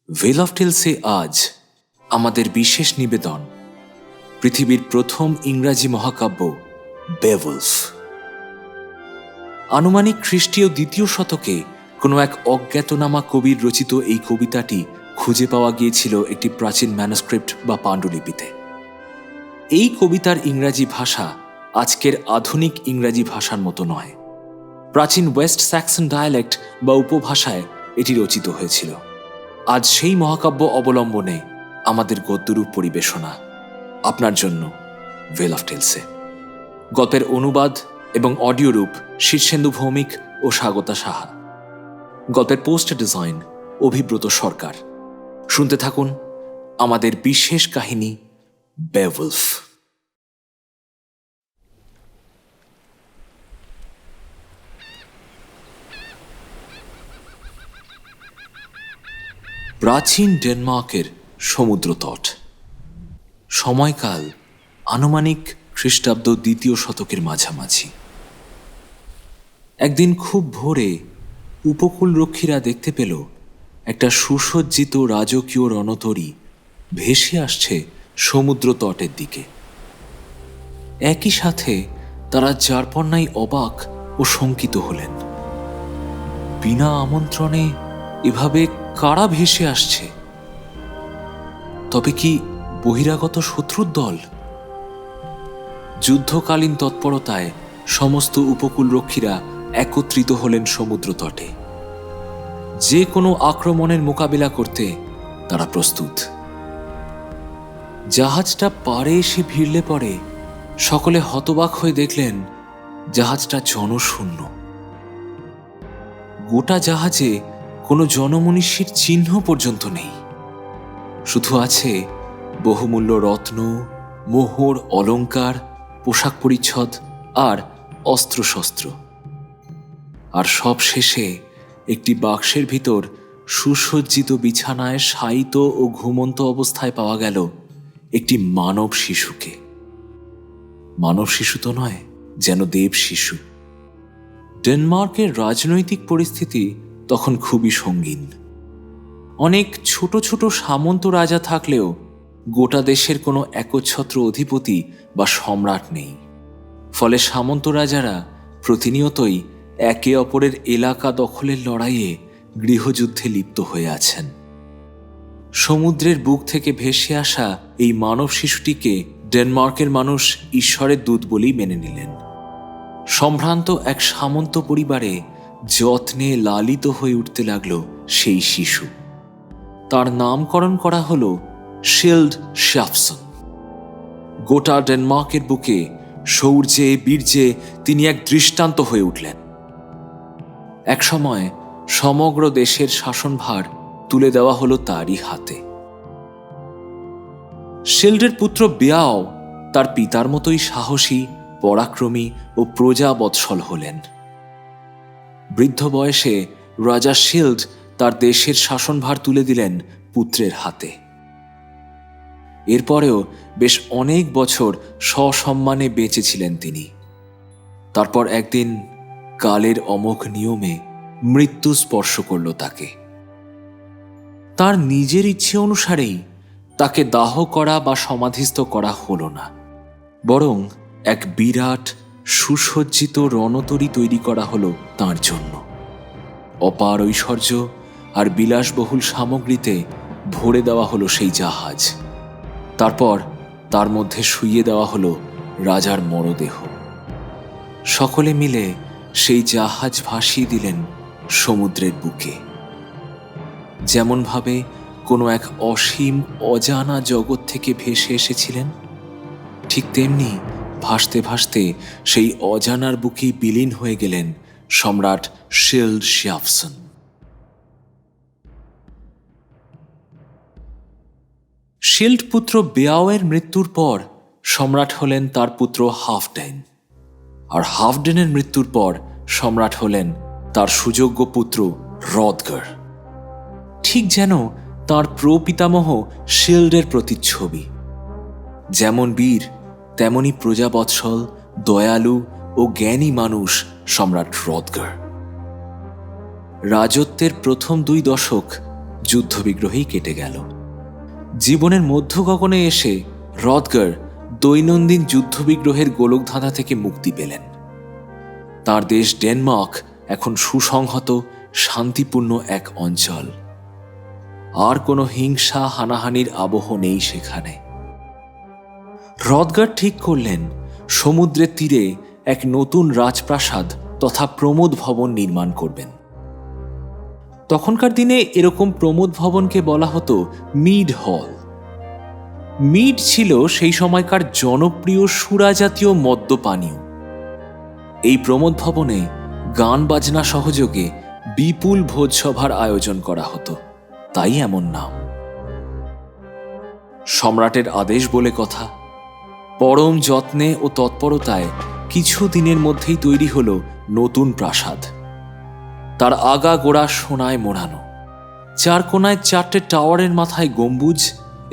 ভেল of টেলসে আজ আমাদের বিশেষ নিবেদন পৃথিবীর প্রথম ইংরাজি মহাকাব্য বেওয়ুলফ। আনুমানিক খ্রিস্টীয় দ্বিতীয় শতকে কোনো এক অজ্ঞাতনামা কবির রচিত এই কবিতাটি খুঁজে পাওয়া গিয়েছিল একটি প্রাচীন ম্যানুস্ক্রিপ্ট বা পাণ্ডুলিপিতে। এই কবিতার ইংরাজি ভাষা আজকের আধুনিক ইংরাজি ভাষার মতো নয়। প্রাচীন ওয়েস্ট স্যাক্সন ডায়ালেক্ট বা উপভাষায় এটি রচিত হয়েছিল। আজ সেই মহাকাব্য অবলম্বনে আমাদের গদ্যরূপ পরিবেশনা আপনার জন্য ভেল অফ টেলসে। গল্পের অনুবাদ এবং অডিও রূপ শীর্ষেন্দু ভৌমিক ও স্বাগতা সাহা। গল্পের পোস্টার ডিজাইন অভিব্রত সরকার। শুনতে থাকুন আমাদের বিশেষ কাহিনী বেওয়ুলফ। প্রাচীন ডেনমার্কের সমুদ্র তট। সময়কাল আনুমানিক খ্রিস্টাব্দ দ্বিতীয় শতকের মাঝামাঝি। একদিন খুব ভোরে উপকূলরক্ষীরা দেখতে পেল একটা সুসজ্জিত রাজকীয় রণতরী ভেসে আসছে সমুদ্র তটের দিকে। একই সাথে তারা যারপরনাই অবাক ও শঙ্কিত হলেন। বিনা আমন্ত্রণে এভাবে কারা ভেসে আসছে? তবে কি বহিরাগত শত্রুর দল? যুদ্ধকালীন তৎপরতায় সমস্ত উপকূলরক্ষীরা একত্রিত হলেন সমুদ্র তটে। যে কোনো আক্রমণের মোকাবিলা করতে তারা প্রস্তুত। জাহাজটা পাড়ে এসে ভিড়লে পরে সকলে হতবাক হয়ে দেখলেন জাহাজটা জনশূন্য। গোটা জাহাজে কোনো জনমনীষীর চিহ্ন পর্যন্ত নেই। শুধু আছে বহুমূল্য রত্ন, মোহর, অলংকার, পোশাক পরিচ্ছদ আর অস্ত্রশস্ত্র। আর সব শেষে একটি বাক্সের ভিতর সুসজ্জিত বিছানায় শায়িত ও ঘুমন্ত অবস্থায় পাওয়া গেল একটি মানব শিশুকে। মানব শিশু তো নয়, যেন দেব শিশু। ডেনমার্কের রাজনৈতিক পরিস্থিতি তখন খুবই সঙ্গীন। অনেক ছোট ছোট সামন্ত রাজা থাকলেও গোটা দেশের কোনো একচ্ছত্র অধিপতি বা সম্রাট নেই। ফলে সামন্ত রাজারা প্রতিনিয়তই একে অপরের এলাকা দখলের লড়াইয়ে গৃহযুদ্ধে লিপ্ত হয়ে আছেন। সমুদ্রের বুক থেকে ভেসে আসা এই মানব শিশুটিকে ডেনমার্কের মানুষ ঈশ্বরের দূত বলেই মেনে নিলেন। সম্ভ্রান্ত এক সামন্ত পরিবারে যত্নে লালিত হয়ে উঠতে লাগল সেই শিশু। তার নামকরণ করা হল শিল্ড শ্যাফসন। গোটা ডেনমার্কের বুকে শৌর্যে বীর্যে তিনি এক দৃষ্টান্ত হয়ে উঠলেন। একসময় সমগ্র দেশের শাসনভার তুলে দেওয়া হলো তারই হাতে। শিল্ডের পুত্র বেয়াও তার পিতার মতোই সাহসী, পরাক্রমী ও প্রজাবৎসল হলেন। বৃদ্ধ বয়সে রাজা শিল্ড তার দেশের শাসনভার তুলে দিলেন পুত্রের হাতে। এরপরেও বেশ অনেক বছর সসম্মানে বেঁচেছিলেন তিনি। তারপর একদিন কালের অমোঘ নিয়মে মৃত্যু স্পর্শ করল তাকে। তার নিজের ইচ্ছে অনুসারেই তাকে দাহ করা বা সমাধিস্থ করা হলো না, বরং এক বিরাট সুসজ্জিত রণতরী তৈরি করা হলো তার জন্য। অপার ঐশ্বর্য আর বিলাসবহুল সামগ্রীতে ভরে দেওয়া হলো সেই জাহাজ। তারপর তার মধ্যে শুইয়ে দেওয়া হলো রাজার মরদেহ। সকলে মিলে সেই জাহাজ ভাসিয়ে দিলেন সমুদ্রের বুকে। যেমনভাবে কোনো এক অসীম অজানা জগৎ থেকে ভেসে এসেছিলেন, ঠিক তেমনি ভাসতে ভাসতে সেই অজানার বুকেই বিলীন হয়ে গেলেন সম্রাট শিল্ড শ্যাফসন। শিল্ড পুত্র বেয়াওয়ের মৃত্যুর পর সম্রাট হলেন তার পুত্র হাফডেন, আর হাফডেনের মৃত্যুর পর সম্রাট হলেন তার সুযোগ্য পুত্র রদগার। ঠিক যেন তার প্রপিতামহ শিল্ডের প্রতিচ্ছবি। যেমন বীর তেমনি প্রজাবৎসল, দয়ালু ও জ্ঞানী মানুষ সম্রাট রদগার। রাজত্বের প্রথম 2 দশক যুদ্ধবিগ্রহেই কেটে গেল। জীবনের মধ্য গগনে এসে হ্রদগার দৈনন্দিন যুদ্ধবিগ্রহের গোলকধাঁধা থেকে মুক্তি পেলেন। তার দেশ ডেনমার্ক এখন সুসংহত, শান্তিপূর্ণ এক অঞ্চল। আর কোনো হিংসা হানাহানির আবহ নেই সেখানে। হ্রদগার ঠিক করলেন সমুদ্রের তীরে এক নতুন রাজপ্রাসাদ তথা প্রমোদ ভবন নির্মাণ করবেন। তখনকার দিনে এরকম প্রমোদ ভবনকে বলা হতো মিড হল। মিড ছিল সেই সময়কার জনপ্রিয় সুরাজাতীয় মদ্যপানীয়। এই প্রমোদ ভবনে গান বাজনা সহযোগে বিপুল ভোজসভার আয়োজন করা হতো, তাই এমন নাম। সম্রাটের আদেশ বলে কথা, পরম যত্নে ও তৎপরতায় কিছু দিনের মধ্যেই তৈরি হলো নতুন প্রাসাদ। তার আগা গোড়া সোনায় মোড়ানো, 4 কোণায় 4টে টাওয়ারের মাথায় গম্বুজ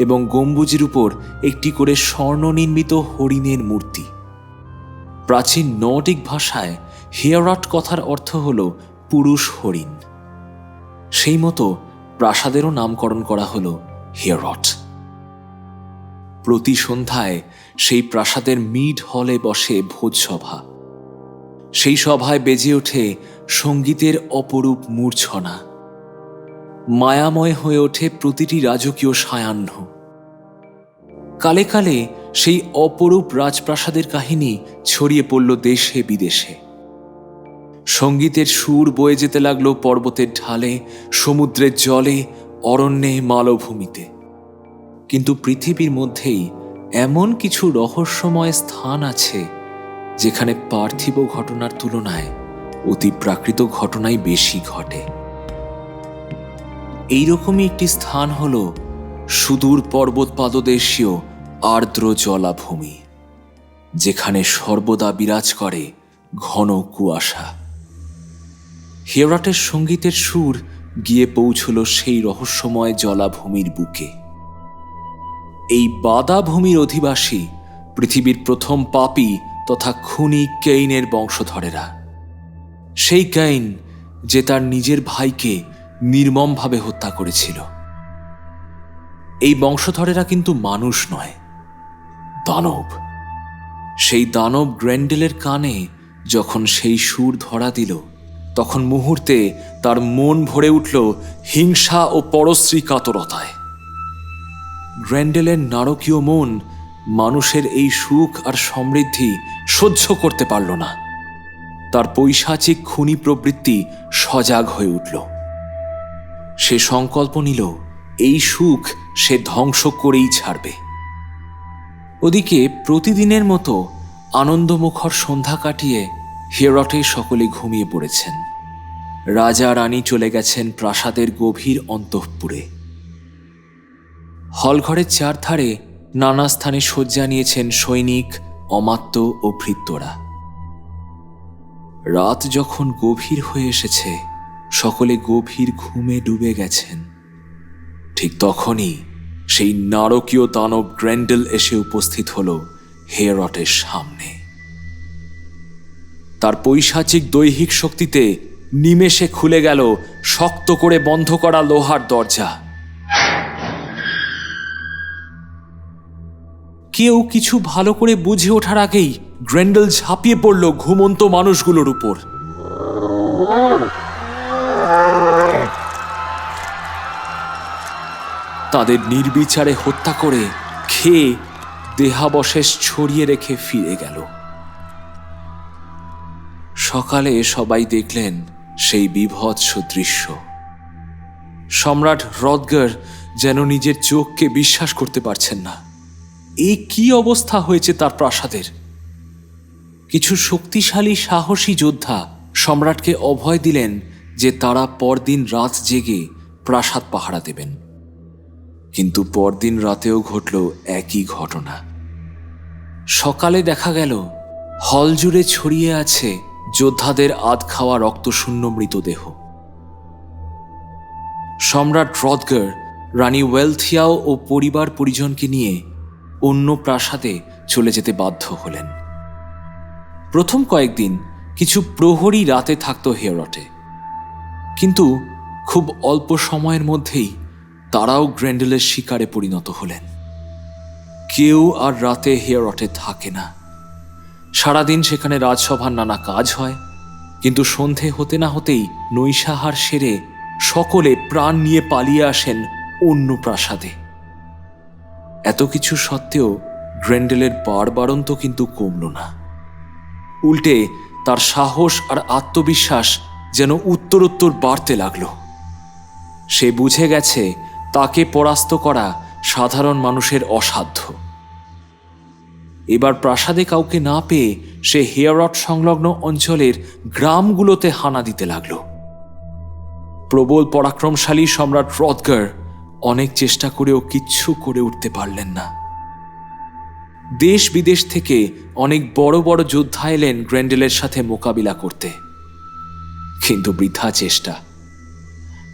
এবং গম্বুজের উপর একটি করে স্বর্ণ নির্মিত হরিণের মূর্তি। প্রাচীন নর্ডিক ভাষায় হিয়ারট কথার অর্থ হল পুরুষ হরিণ। সেই মতো প্রাসাদেরও নামকরণ করা হল হিয়ারট। প্রতি সন্ধ্যায় সেই প্রাসাদের মিড হলে বসে ভোজসভা। সেই সভায় বেজে ওঠে সঙ্গীতের অপরূপ মূর্ছনা। মায়াময় হয়ে ওঠে প্রতিটি রাজকীয় সায়াহ্ন। কালে কালে সেই অপরূপ রাজপ্রাসাদের কাহিনী ছড়িয়ে পড়ল দেশে বিদেশে। সঙ্গীতের সুর বয়ে যেতে লাগলো পর্বতের ঢালে, সমুদ্রের জলে, অরণ্যে, মালভূমিতে। কিন্তু পৃথিবীর মধ্যেই এমন কিছু রহস্যময় স্থান আছে যেখানে পার্থিব ঘটনার তুলনায় অতিপ্রাকৃত ঘটনাই বেশি ঘটে। এইরকমই একটি স্থান হল সুদূর পর্বত পাদদেশীয় আর্দ্র জলাভূমি, যেখানে সর্বদা বিরাজ করে ঘন কুয়াশা। হিয়ারটের সঙ্গীতের সুর গিয়ে পৌঁছল সেই রহস্যময় জলাভূমির বুকে। এই বাদা ভূমির অধিবাসী পৃথিবীর প্রথম পাপী তথা খুনি কেইনের বংশধরেরা। সেই কেইন যে তার নিজের ভাইকে নির্মমভাবে হত্যা করেছিল। এই বংশধরেরা কিন্তু মানুষ নয়, দানব। সেই দানব গ্রেন্ডেলের কানে যখন সেই সুর ধরা দিল, তখন মুহূর্তে তার মন ভরে উঠল হিংসা ও পরশ্রী কাতরতায়। গ্রেন্ডেলের নারকীয় মন মানুষের এই সুখ আর সমৃদ্ধি সহ্য করতে পারল না। তার পৈশাচিক খুনি প্রবৃত্তি সজাগ হয়ে উঠল। সে সংকল্প নিল এই সুখ সে ধ্বংস করেই ছাড়বে। ওদিকে প্রতিদিনের মতো আনন্দমুখর সন্ধ্যা কাটিয়ে হিয়ারটে সকলে ঘুমিয়ে পড়েছেন। রাজা রানী চলে গেছেন প্রাসাদের গভীর অন্তঃপুরে। হলঘরের চারধারে নানা স্থানে শয্যা নিয়েছেন সৈনিক, অমাত্য ও ভৃত্যরা। রাত যখন গভীর হয়ে এসেছে, সকলে গভীর ঘুমে ডুবে গেছেন। ঠিক তখনই সেই নারকীয় দানব গ্রেন্ডেল এসে উপস্থিত হল হিয়ারটের সামনে। তার পৈশাচিক দৈহিক শক্তিতে নিমেষে খুলে গেল শক্ত করে বন্ধ করা লোহার দরজা। কেউ কিছু ভালো করে বুঝে ওঠার আগেই গ্রেন্ডেল ঝাঁপিয়ে পড়ল ঘুমন্ত মানুষগুলোর উপর। তাদের নির্বিচারে হত্যা করে খেয়ে দেহাবশেষ ছড়িয়ে রেখে ফিরে গেল। সকালে সবাই দেখলেন সেই বীভৎস দৃশ্য। সম্রাট হ্রদগার যেন নিজের চোখকে বিশ্বাস করতে পারছেন না। এই কি অবস্থা হয়েছে তার প্রাসাদের। কিছু শক্তিশালী সাহসী যোদ্ধা সম্রাটকে অভয় দিলেন যে তারা পরদিন রাত জেগে প্রাসাদ পাহারা দেবেন। কিন্তু পরদিন রাতেও ঘটল একই ঘটনা। সকালে দেখা গেল হল জুড়ে ছড়িয়ে আছে যোদ্ধাদের আধ খাওয়া রক্তশূন্য মৃতদেহ। সম্রাট হ্রদগার রানী ওয়েলথিয়াও ও পরিবার পরিজনকে নিয়ে অন্য প্রাসাদে চলে যেতে বাধ্য হলেন। প্রথম কয়েকদিন কিছু প্রহরী রাতে থাকত হিয়ারটে, কিন্তু খুব অল্প সময়ের মধ্যেই তারাও গ্রেন্ডেলের শিকারে পরিণত হলেন। কেউ আর রাতে হিয়ারটে থাকে না। সারাদিন সেখানে রাজসভার নানা কাজ হয়, কিন্তু সন্ধে হতে না হতেই নৈশাহার সেরে সকলে প্রাণ নিয়ে পালিয়ে আসেন অন্য প্রাসাদে। এত কিছু সত্ত্বেও গ্রেন্ডেলের বাড়বাড়ন্ত কিন্তু কমল না। উল্টে তার সাহস আর আত্মবিশ্বাস যেন উত্তরোত্তর বাড়তে লাগল। সে বুঝে গেছে তাকে পরাস্ত করা সাধারণ মানুষের অসাধ্য। এবার প্রাসাদে কাউকে না পেয়ে সে হিয়ারট সংলগ্ন অঞ্চলের গ্রামগুলোতে হানা দিতে লাগল। প্রবল পরাক্রমশালী সম্রাট রদগার অনেক চেষ্টা করেও কিচ্ছু করে উঠতে পারলেন না। দেশ বিদেশ থেকে অনেক বড় বড় যোদ্ধা এলেন গ্রেন্ডেলের সাথে মোকাবিলা করতে, কিন্তু বৃথা চেষ্টা।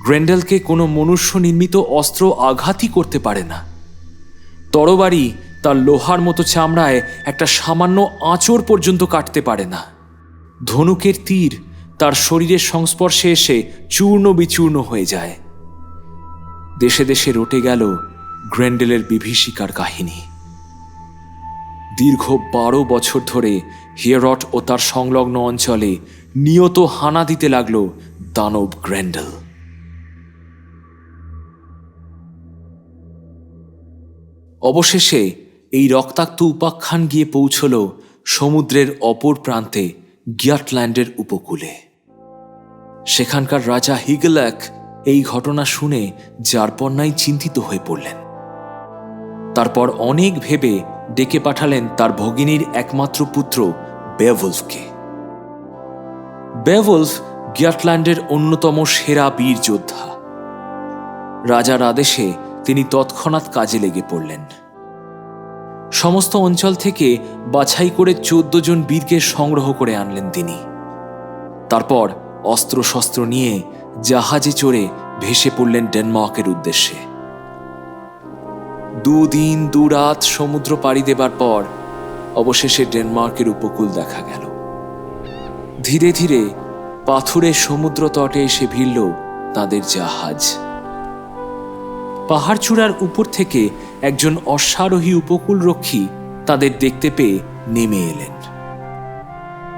গ্রেন্ডেলকে কোনো মনুষ্য নির্মিত অস্ত্র আঘাতই করতে পারে না। তরবারি তার লোহার মতো চামড়ায় একটা সামান্য আঁচড় পর্যন্ত কাটতে পারে না। ধনুকের তীর তার শরীরের সংস্পর্শে এসে চূর্ণ বিচূর্ণ হয়ে যায়। দেশে দেশে রটে গেল গ্রেন্ডেলের বিভীষিকার কাহিনী। দীর্ঘ 12 বছর ধরে হিয়ারট ও তার সংলগ্ন অঞ্চলে নিয়ত হানা দিতে লাগল দানব গ্রেন্ডেল। অবশেষে এই রক্তাক্ত উপাখ্যান গিয়ে পৌঁছল সমুদ্রের অপর প্রান্তে গিয়াটল্যান্ডের উপকূলে। সেখানকার রাজা হিগলাক এই ঘটনা শুনে যারপরনাই চিন্তিত হয়ে পড়লেন। তারপর অনেক ভেবে ডেকে পাঠালেন তার ভগিনীর একমাত্র পুত্র বেওলফকে। বেওলফ গিয়াটল্যান্ডের অন্যতম সেরা বীর যোদ্ধা। রাজার আদেশে তিনি তৎক্ষণাৎ কাজে লেগে পড়লেন। সমস্ত অঞ্চল থেকে বাছাই করে 14 জন বীরকে সংগ্রহ করে আনলেন তিনি। তারপর অস্ত্রশস্ত্র নিয়ে জাহাজে চড়ে ভেসে পড়লেন ডেনমার্কের উদ্দেশ্যে। 2 দিন 2 রাত সমুদ্র পাড়ি দেবার পর অবশেষে ডেনমার্কের উপকূল দেখা গেল। ধীরে ধীরে পাথুরে সমুদ্র তটে এসে ভিড়ল তাদের জাহাজ। পাহাড়চূড়ার উপর থেকে একজন অশ্বারোহী উপকূলরক্ষী তাদের দেখতে পেয়ে নেমে এলেন।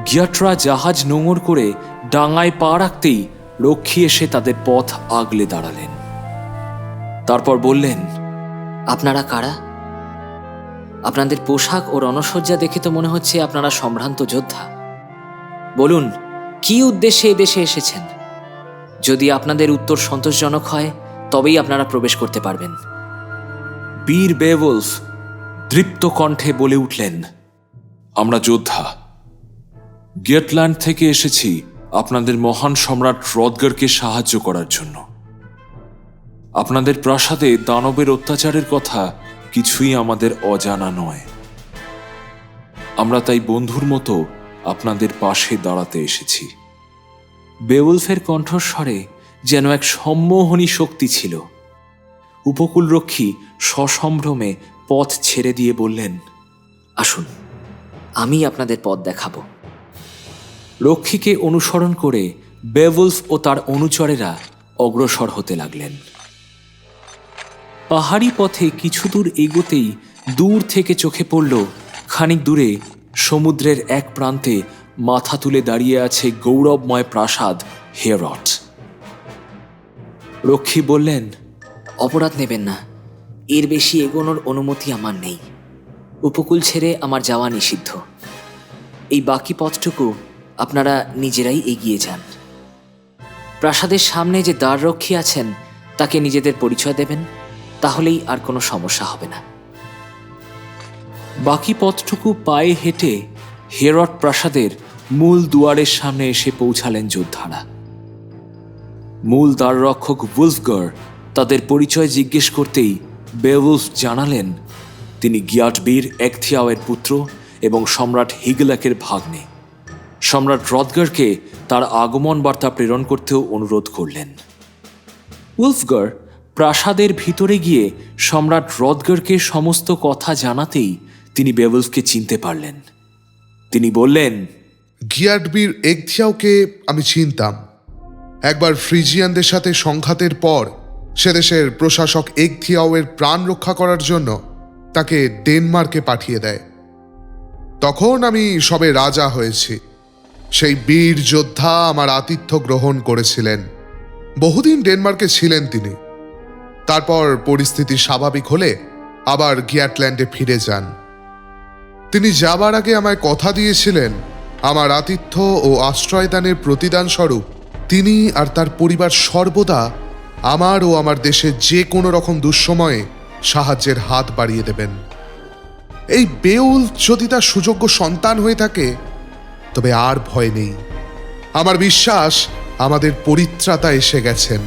গিয়াটরা জাহাজ নোঙর করে ডাঙায় পা রাখতেই রক্ষী এসে তাদের পথ আগলে দাঁড়ালেন। তারপর বললেন, আপনারা কারা? আপনাদের পোশাক ও রণসজ্জা দেখে তো মনে হচ্ছে আপনারা সম্ভ্রান্ত যোদ্ধা। বলুন, কি উদ্দেশ্যে এই দেশে এসেছেন? যদি আপনাদের উত্তর সন্তোষজনক হয় তবেই আপনারা প্রবেশ করতে পারবেন। বীর বেওলফ দৃপ্ত কণ্ঠে বলে উঠলেন, আমরা যোদ্ধা। গিয়াটল্যান্ড থেকে এসেছি আপনাদের মহান সম্রাট রদগারকে সাহায্য করার জন্য। আপনাদের প্রাসাদে দানবের অত্যাচারের কথা কিছুই আমাদের অজানা নয়। আমরা তাই বন্ধুর মতো আপনাদের পাশে দাঁড়াতে এসেছি। বেওলফের কণ্ঠস্বরে যেন এক সম্মোহনী শক্তি ছিল। উপকূলরক্ষী সসম্ভ্রমে পথ ছেড়ে দিয়ে বললেন, আসুন, আমি আপনাদের পথ দেখাবো। রক্ষীকে অনুসরণ করে বেওলফ ও তার অনুচরেরা অগ্রসর হতে লাগলেন। পাহাড়ি পথে কিছু দূর এগোতেই দূর থেকে চোখে পড়ল খানিক দূরে সমুদ্রের এক প্রান্তে মাথা তুলে দাঁড়িয়ে আছে গৌরবময় প্রাসাদ হিয়ারট। রক্ষী বললেন, অপরাধ নেবেন না, এর বেশি এগোনোর অনুমতি আমার নেই। উপকূল ছেড়ে আমার যাওয়া নিষিদ্ধ। এই বাকি পথটুকু আপনারা নিজেরাই এগিয়ে যান। প্রাসাদের সামনে যে দ্বাররক্ষী আছেন তাকে নিজেদের পরিচয় দেবেন, তাহলেই আর কোনো সমস্যা হবে না। বাকি পথটুকু পায়ে হেঁটে হিয়ারট প্রাসাদের মূল দুয়ারের সামনে এসে পৌঁছালেন যোদ্ধারা। মূল দ্বাররক্ষক উলফগার তাদের পরিচয় জিজ্ঞেস করতেই বেওলফ জানালেন তিনি গিয়াটবীর একথিয়াওয়ের পুত্র এবং সম্রাট হিগলাকের ভাগ্নে। সম্রাট রদগারকে তার আগমন বার্তা প্রেরণ করতেও অনুরোধ করলেন। উলফগার প্রাসাদের ভিতরে গিয়ে সম্রাট রদগারকে সমস্ত কথা জানাতেই তিনি বেওলফকে চিনতে পারলেন। তিনি বললেন, গিয়াটবীর একথিয়াওকে আমি চিনতাম। একবার ফ্রিজিয়ানদের সাথে সংঘাতের পর সে দেশের প্রশাসক এগথিয়াওয়ের প্রাণ রক্ষা করার জন্য তাকে ডেনমার্কে পাঠিয়ে দেয়। তখন আমি সবে রাজা হয়েছি। সেই বীর যোদ্ধা আমার আতিথ্য গ্রহণ করেছিলেন। বহুদিন ডেনমার্কে ছিলেন তিনি। তারপর পরিস্থিতি স্বাভাবিক হলে আবার গিয়াটল্যান্ডে ফিরে যান। তিনি যাবার আগে আমায় কথা দিয়েছিলেন আমার আতিথ্য ও আশ্রয়দানের প্রতিদান স্বরূপ তিনি আর তার পরিবার সর্বদা আমার ও আমার দেশের যে কোনো রকম দুঃসময়ে সাহায্যের হাত বাড়িয়ে দেবেন। এই বেউল যদি তার সুযোগ্য সন্তান হয়ে থাকে তবে আর ভয় নেই। আমার বিশ্বাস আমাদের পরিত্রাতা এসে গেছেন।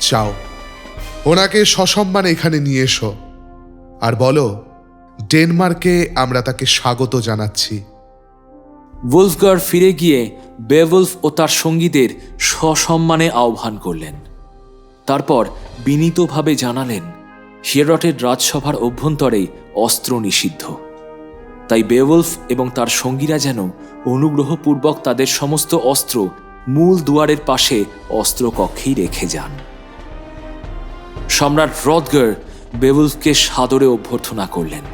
চাও ওনাকে সসম্মানে এখানে নিয়ে এসো আর বলো ডেনমার্কে আমরা তাকে স্বাগত জানাচ্ছি। ওলফগার ফিরে গিয়ে বেওলফ ও তার সঙ্গীদের সসম্মানে আহ্বান করলেন। তারপর বিনীতভাবে জানালেন হিয়ারটের রাজসভার অভ্যন্তরে অস্ত্র নিষিদ্ধ, তাই বেওলফ এবং তার সঙ্গীরা যেন অনুগ্রহপূর্বক তাদের সমস্ত অস্ত্র মূল দুয়ারের পাশে অস্ত্রকক্ষেই রেখে যান। সম্রাট রদগার বেওলফকে সাদরে অভ্যর্থনা করলেন।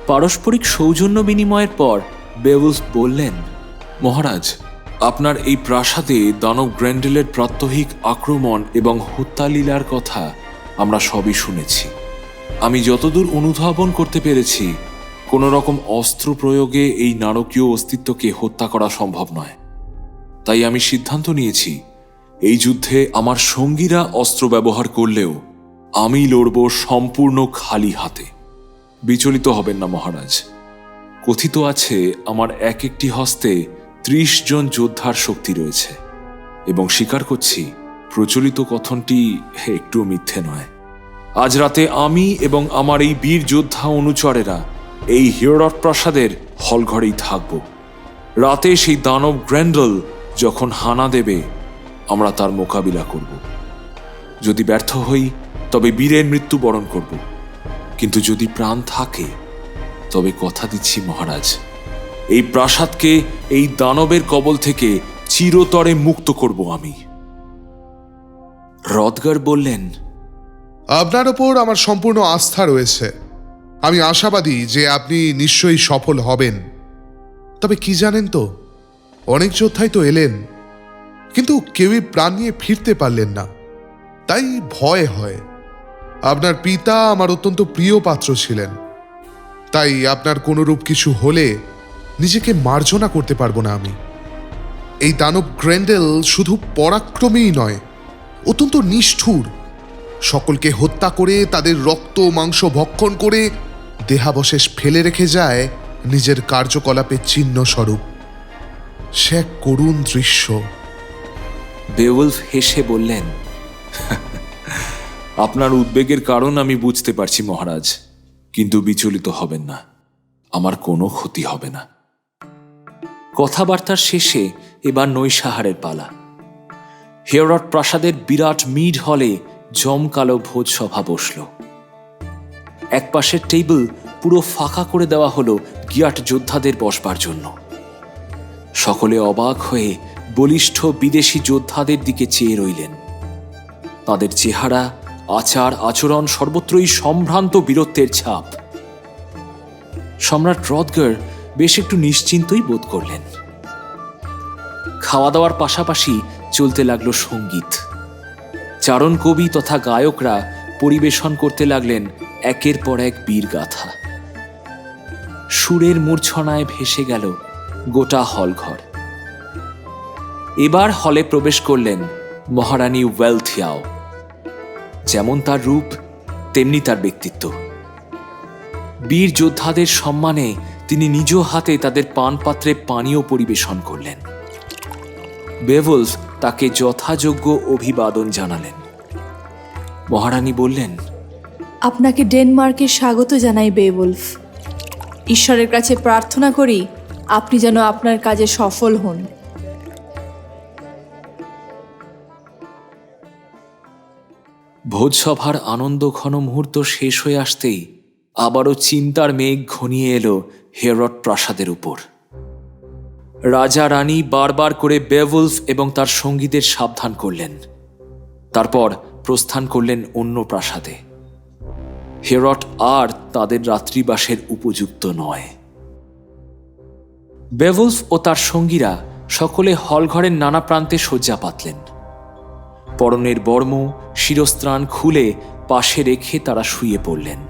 পারস্পরিক সৌজন্য বিনিময়ের পর বেওলফ বললেন, মহারাজ, আপনার এই প্রাসাদে দানব গ্রেন্ডেলের প্রাত্যহিক আক্রমণ এবং হত্যালীলার কথা আমরা সবই শুনেছি। আমি যতদূর অনুধাবন করতে পেরেছি, কোনো রকম অস্ত্র প্রয়োগে এই নারকীয় অস্তিত্বকে হত্যা করা সম্ভব নয়। তাই আমি সিদ্ধান্ত নিয়েছি, এই যুদ্ধে আমার সঙ্গীরা অস্ত্র ব্যবহার করলেও আমি লড়ব সম্পূর্ণ খালি হাতে। বিচলিত হবেন না মহারাজ। কথিত আছে আমার এক একটি হস্তে 30 জন যোদ্ধার শক্তি রয়েছে, এবং স্বীকার করছি প্রচলিত কথনটি একটুও মিথ্যে নয়। আজ রাতে আমি এবং আমার এই বীর যোদ্ধা অনুচরেরা এই হিয়ারট প্রাসাদের হলঘরেই থাকব। রাতে সেই দানব গ্রেন্ডেল যখন হানা দেবে, আমরা তার মোকাবিলা করব। যদি ব্যর্থ হই তবে বীরের মৃত্যুবরণ করব, কিন্তু যদি প্রাণ থাকে তবে কথা দিচ্ছি মহারাজ, এই প্রাসাদকে এই দানবের কবল থেকে চিরতরে মুক্ত করব আমি। রদগার বললেন, আপনার ওপর আমার সম্পূর্ণ আস্থা রয়েছে। আমি আশাবাদী যে আপনি নিশ্চয়ই সফল হবেন। তবে কি জানেন তো, অনেক যোদ্ধাই তো এলেন, কিন্তু কেউই প্রাণ নিয়ে ফিরতে পারলেন না। তাই ভয় হয়। আপনার পিতা আমার অত্যন্ত প্রিয় পাত্র ছিলেন, তাই আপনার কোনরূপ কিছু হলে নিজেকে মার্জনা করতে পারবো না আমি। এই দানব গ্রেন্ডেল শুধু পরাক্রমেই নয়, অত্যন্ত নিষ্ঠুর। সকলকে হত্যা করে তাদের রক্ত মাংস ভক্ষণ করে দেহাবশেষ ফেলে রেখে যায় নিজের কার্যকলাপের চিহ্ন স্বরূপ। সে এক করুণ দৃশ্য। বেওলফ হেসে বললেন, আপনার উদ্বেগের কারণ আমি বুঝতে পারছি মহারাজ, কিন্তু বিচলিত হবেন না, আমার কোনো ক্ষতি হবে না। কথাবার্তার শেষে এবার নৈশাহারের পালা। হিয়ারট প্রাসাদের বিরাট মিড হলে জমকালো ভোজসভা বসল। এক পাশের টেবিল পুরো ফাঁকা করে দেওয়া হলো গিয়াট যোদ্ধাদের বসবার জন্য। সকলে অবাক হয়ে বলিষ্ঠ বিদেশি যোদ্ধাদের দিকে চেয়ে রইলেন। তাদের চেহারা, আচার আচরণ সর্বত্রই সম্ভ্রান্ত বীরত্বের ছাপ। সম্রাট রদগার বেশ একটু নিশ্চিন্তই বোধ করলেন। খাওয়া দাওয়ার পাশাপাশি চলতে লাগলো সঙ্গীত। চারণ কবি তথা গায়করা পরিবেশন করতে লাগলেন একের পর এক বীরগাথা। সুরের মূর্ছনায় ভেসে গেল গোটা হলঘর। এবার হলে প্রবেশ করলেন মহারানী ওয়েলথিয়াও। যেমন তার রূপ, তেমনি তার ব্যক্তিত্ব। বীর যোদ্ধাদের সম্মানে তিনি নিজ হাতে তাদের পানপাত্রে পানীয় পরিবেশন করলেন। বেওলফ তাকে যথাযোগ্য অভিবাদন জানালেন। মহারানী বললেন, আপনাকে ডেনমার্কে স্বাগত জানাই বেওলফ। ঈশ্বরের কাছে প্রার্থনা করি আপনি যেন আপনার কাজে সফল হন। ভোজসভার আনন্দঘন মুহূর্ত শেষ হয়ে আসতেই আবারও চিন্তার মেঘ ঘনিয়ে এলো হিয়ারট প্রাসাদের উপর। রাজা রানী বারবার করে বেওলফ এবং তার সঙ্গীদের সাবধান করলেন, তারপর প্রস্থান করলেন অন্য প্রাসাদে। হেরট আর তাদের রাত্রিবাসের উপযুক্ত নয়। বেওলফ ও তার সঙ্গীরা সকলে হলঘরের নানা প্রান্তে শয্যা পাতলেন। পরনের বর্ম শিরস্ত্রাণ খুলে পাশে রেখে তারা শুয়ে পড়লেন।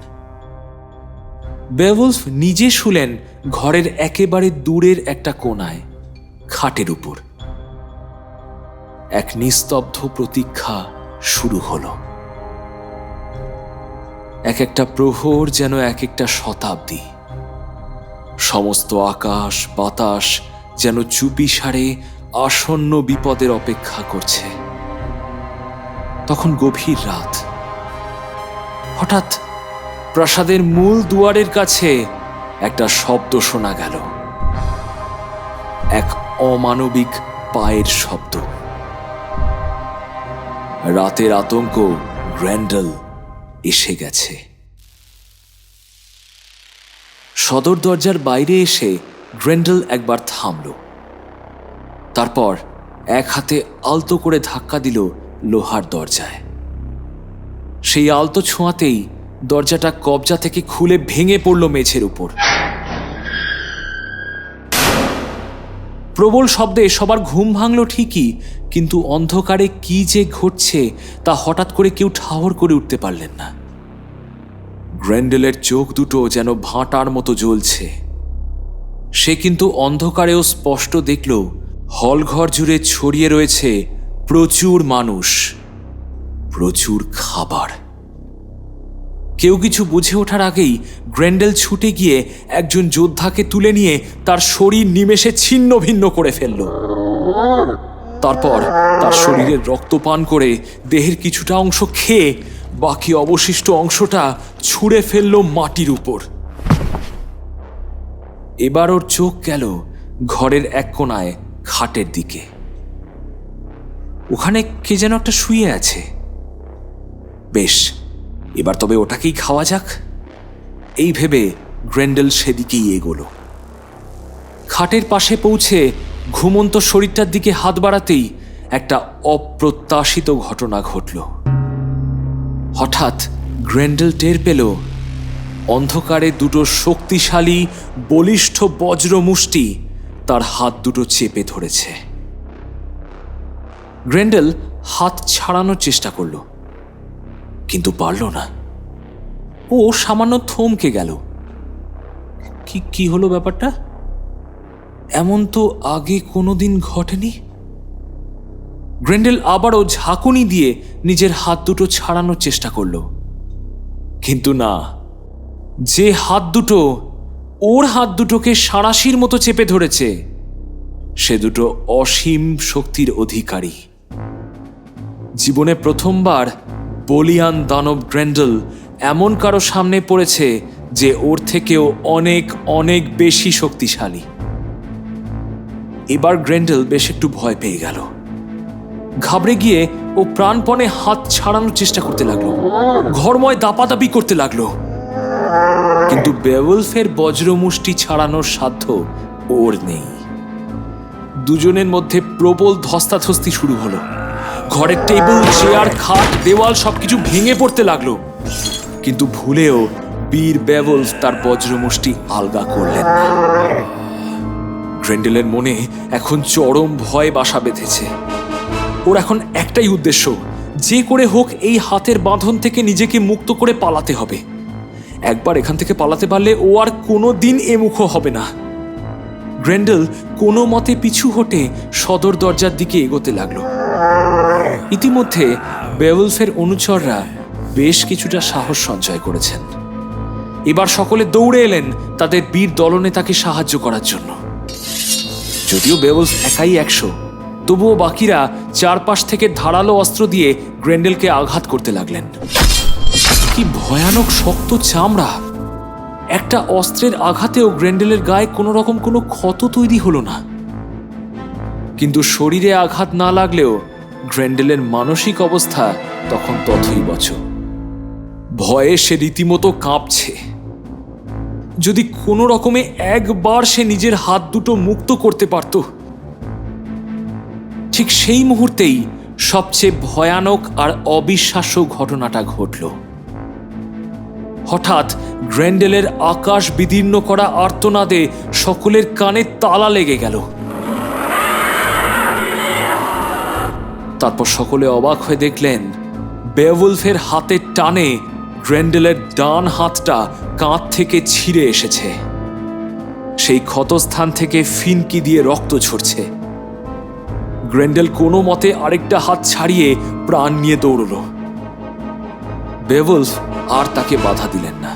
বেওলফ নিজে শুলেন ঘরের একেবারে দূরের একটা কোণায়, খাটের উপর। এক নিস্তব্ধ প্রতীক্ষা শুরু হলো। এক একটা প্রহর যেন এক একটা শতাব্দী। সমস্ত আকাশ বাতাস যেন চুপি সারে আসন্ন বিপদের অপেক্ষা করছে। তখন গভীর রাত। হঠাৎ প্রাসাদের মূল দুয়ারের কাছে একটা শব্দ শোনা গেল, এক অমানবিক পায়ের শব্দ। রাতের আতঙ্ক গ্রেন্ডেল এসে গেছে। সদর দরজার বাইরে এসে গ্রেন্ডেল একবার থামল। তারপর এক হাতে আলতো করে ধাক্কা দিল লোহার দরজায়। সেই আলতো ছোঁয়াতেই দরজাটা কবজা থেকে খুলে ভেঙে পড়ল মেঝের উপর। প্রবল শব্দে সবার ঘুম ভাঙল ঠিকই, কিন্তু অন্ধকারে কি যে ঘটছে তা হঠাৎ করে কেউ ঠাহর করে উঠতে পারলেন না। গ্রেন্ডেলের চোখ দুটো যেন ভাঁটার মতো জ্বলছে। সে কিন্তু অন্ধকারেও স্পষ্ট দেখল হলঘর জুড়ে ছড়িয়ে রয়েছে প্রচুর মানুষ, প্রচুর খাবার। কেউ কিছু বুঝে ওঠার আগেই গ্রেন্ডেল ছুটে গিয়ে একজন যোদ্ধাকে তুলে নিয়ে তার শরীর নিমেষে ছিন্ন ভিন্ন করে ফেলল। তারপর তার শরীরের রক্তপান করে দেহের কিছুটা অংশ খেয়ে বাকি অবশিষ্ট অংশটা ছুঁড়ে ফেলল মাটির উপর। এবার ওর চোখ গেল ঘরের এক কোণায় খাটের দিকে। ওখানে কে যেন একটা শুয়ে আছে। বেশ, এবার তবে ওটাকেই খাওয়া যাক, এই ভেবে গ্রেন্ডেল সেদিকেই এগোলো। খাটের পাশে পৌঁছে ঘুমন্ত শরীরটার দিকে হাত বাড়াতেই একটা অপ্রত্যাশিত ঘটনা ঘটল। হঠাৎ গ্রেন্ডেল টের পেল অন্ধকারে দুটো শক্তিশালী বলিষ্ঠ বজ্র মুষ্টি তার হাত দুটো চেপে ধরেছে। গ্রেন্ডেল হাত ছাড়ানোর চেষ্টা করল, কিন্তু পারল না। ও সামান্য থমকে গেল। কি হলো ব্যাপারটা? এমন তো আগে কোনোদিন ঘটেনি। গ্রেন্ডেল আবারও ঝাঁকুনি দিয়ে নিজের হাত দুটো ছাড়ানোর চেষ্টা করল, কিন্তু না। যে হাত দুটো ওর হাত দুটোকে সাঁড়াশির মতো চেপে ধরেছে সে দুটো অসীম শক্তির অধিকারী। জীবনে প্রথমবার বলিয়ান দানব গ্রেন্ডেল এমন কারো সামনে পড়েছে যে ওর থেকেও অনেক অনেক বেশি শক্তিশালী। এবার গ্রেন্ডেল বেশ একটু ভয় পেয়ে গেল। ঘাবড়ে গিয়ে ও প্রাণপণে হাত ছাড়ানোর চেষ্টা করতে লাগলো, ঘরময় দাপাদাপি করতে লাগলো। কিন্তু বেওলফের বজ্রমুষ্টি ছাড়ানোর সাধ্য ওর নেই। দুজনের মধ্যে প্রবল ধস্তাধস্তি শুরু হলো। ঘরের টেবিল, চেয়ার, খাট, দেওয়াল সবকিছু ভেঙে পড়তে লাগলো। কিন্তু ভুলেও বীর বেওলফ তার বজ্রমুষ্টি আলগা করলেন না। গ্রেন্ডেলের মনে এখন চরম ভয় বাসা বেঁধেছে। ওর এখন একটাই উদ্দেশ্য, যে করে হোক এই হাতের বাঁধন থেকে নিজেকে মুক্ত করে পালাতে হবে। একবার এখান থেকে পালাতে পারলে ও আর কোনো দিন এমুখ হবে না। গ্রেন্ডেল কোনো মতে পিছু হটে সদর দরজার দিকে এগোতে লাগলো। ইতিমধ্যে বেওলফের অনুচররা বেশ কিছুটা সাহস সঞ্চয় করেছেন। এবার সকলে দৌড়ে এলেন তাদের বীর দলনেতাকে সাহায্য করার জন্য। যদিও বেওলফ একাই 100, তবুও বাকিরা চারপাশ থেকে ধারালো অস্ত্র দিয়ে গ্রেন্ডেলকে আঘাত করতে লাগলেন। কি ভয়ানক শক্ত চামড়া! একটা অস্ত্রের আঘাতেও গ্রেন্ডেলের গায়ে কোনো রকম কোনো ক্ষত তৈরি হলো না। কিন্তু শরীরে আঘাত না লাগলেও গ্রেন্ডেলের মানসিক অবস্থা তখন তথৈবচ। ভয়ে সে রীতিমতো কাঁপছে। যদি কোনো রকমে একবার সে নিজের হাত দুটো মুক্ত করতে পারত। ঠিক সেই মুহূর্তেই সবচেয়ে ভয়ানক আর অবিশ্বাস্য ঘটনাটা ঘটল। হঠাৎ গ্রেন্ডেলের আকাশ বিদীর্ণ করা আর্তনাদে সকলের কানে তালা লেগে গেল। তারপর সকলে অবাক হয়ে দেখলেন বেওয়ুলফের হাতের টানে গ্রেন্ডেলের ডান হাতটা কাঁধ থেকে ছিঁড়ে এসেছে। সেই ক্ষতস্থান থেকে ফিনকি দিয়ে রক্ত ঝরছে। গ্রেন্ডেল কোনো মতে আরেকটা হাত ছাড়িয়ে প্রাণ নিয়ে দৌড়ল। বেওয়ুলফ আর তাকে বাধা দিলেন না।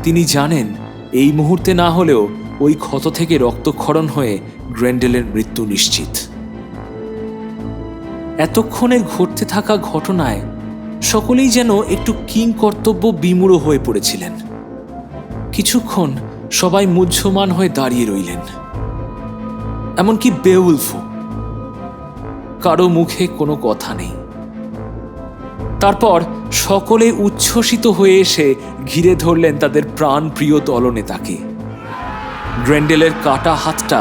তিনি জানেন এই মুহূর্তে না হলেও ওই ক্ষত থেকে রক্তক্ষরণ হয়ে গ্রেন্ডেলের মৃত্যু নিশ্চিত। এতক্ষণের ঘটতে থাকা ঘটনায় সকলেই যেন একটু কিংকর্তব্য বিমূঢ় হয়ে পড়েছিলেন। কিছুক্ষণ সবাই মুহ্যমান হয়ে দাঁড়িয়ে রইলেন, এমনকি বেওয়ুলফও। কারো মুখে কোনো কথা নেই। তারপর সকলে উচ্ছ্বসিত হয়ে এসে ঘিরে ধরলেন তাদের প্রাণপ্রিয় দলনেতাকে। গ্রেন্ডেলের কাটা হাতটা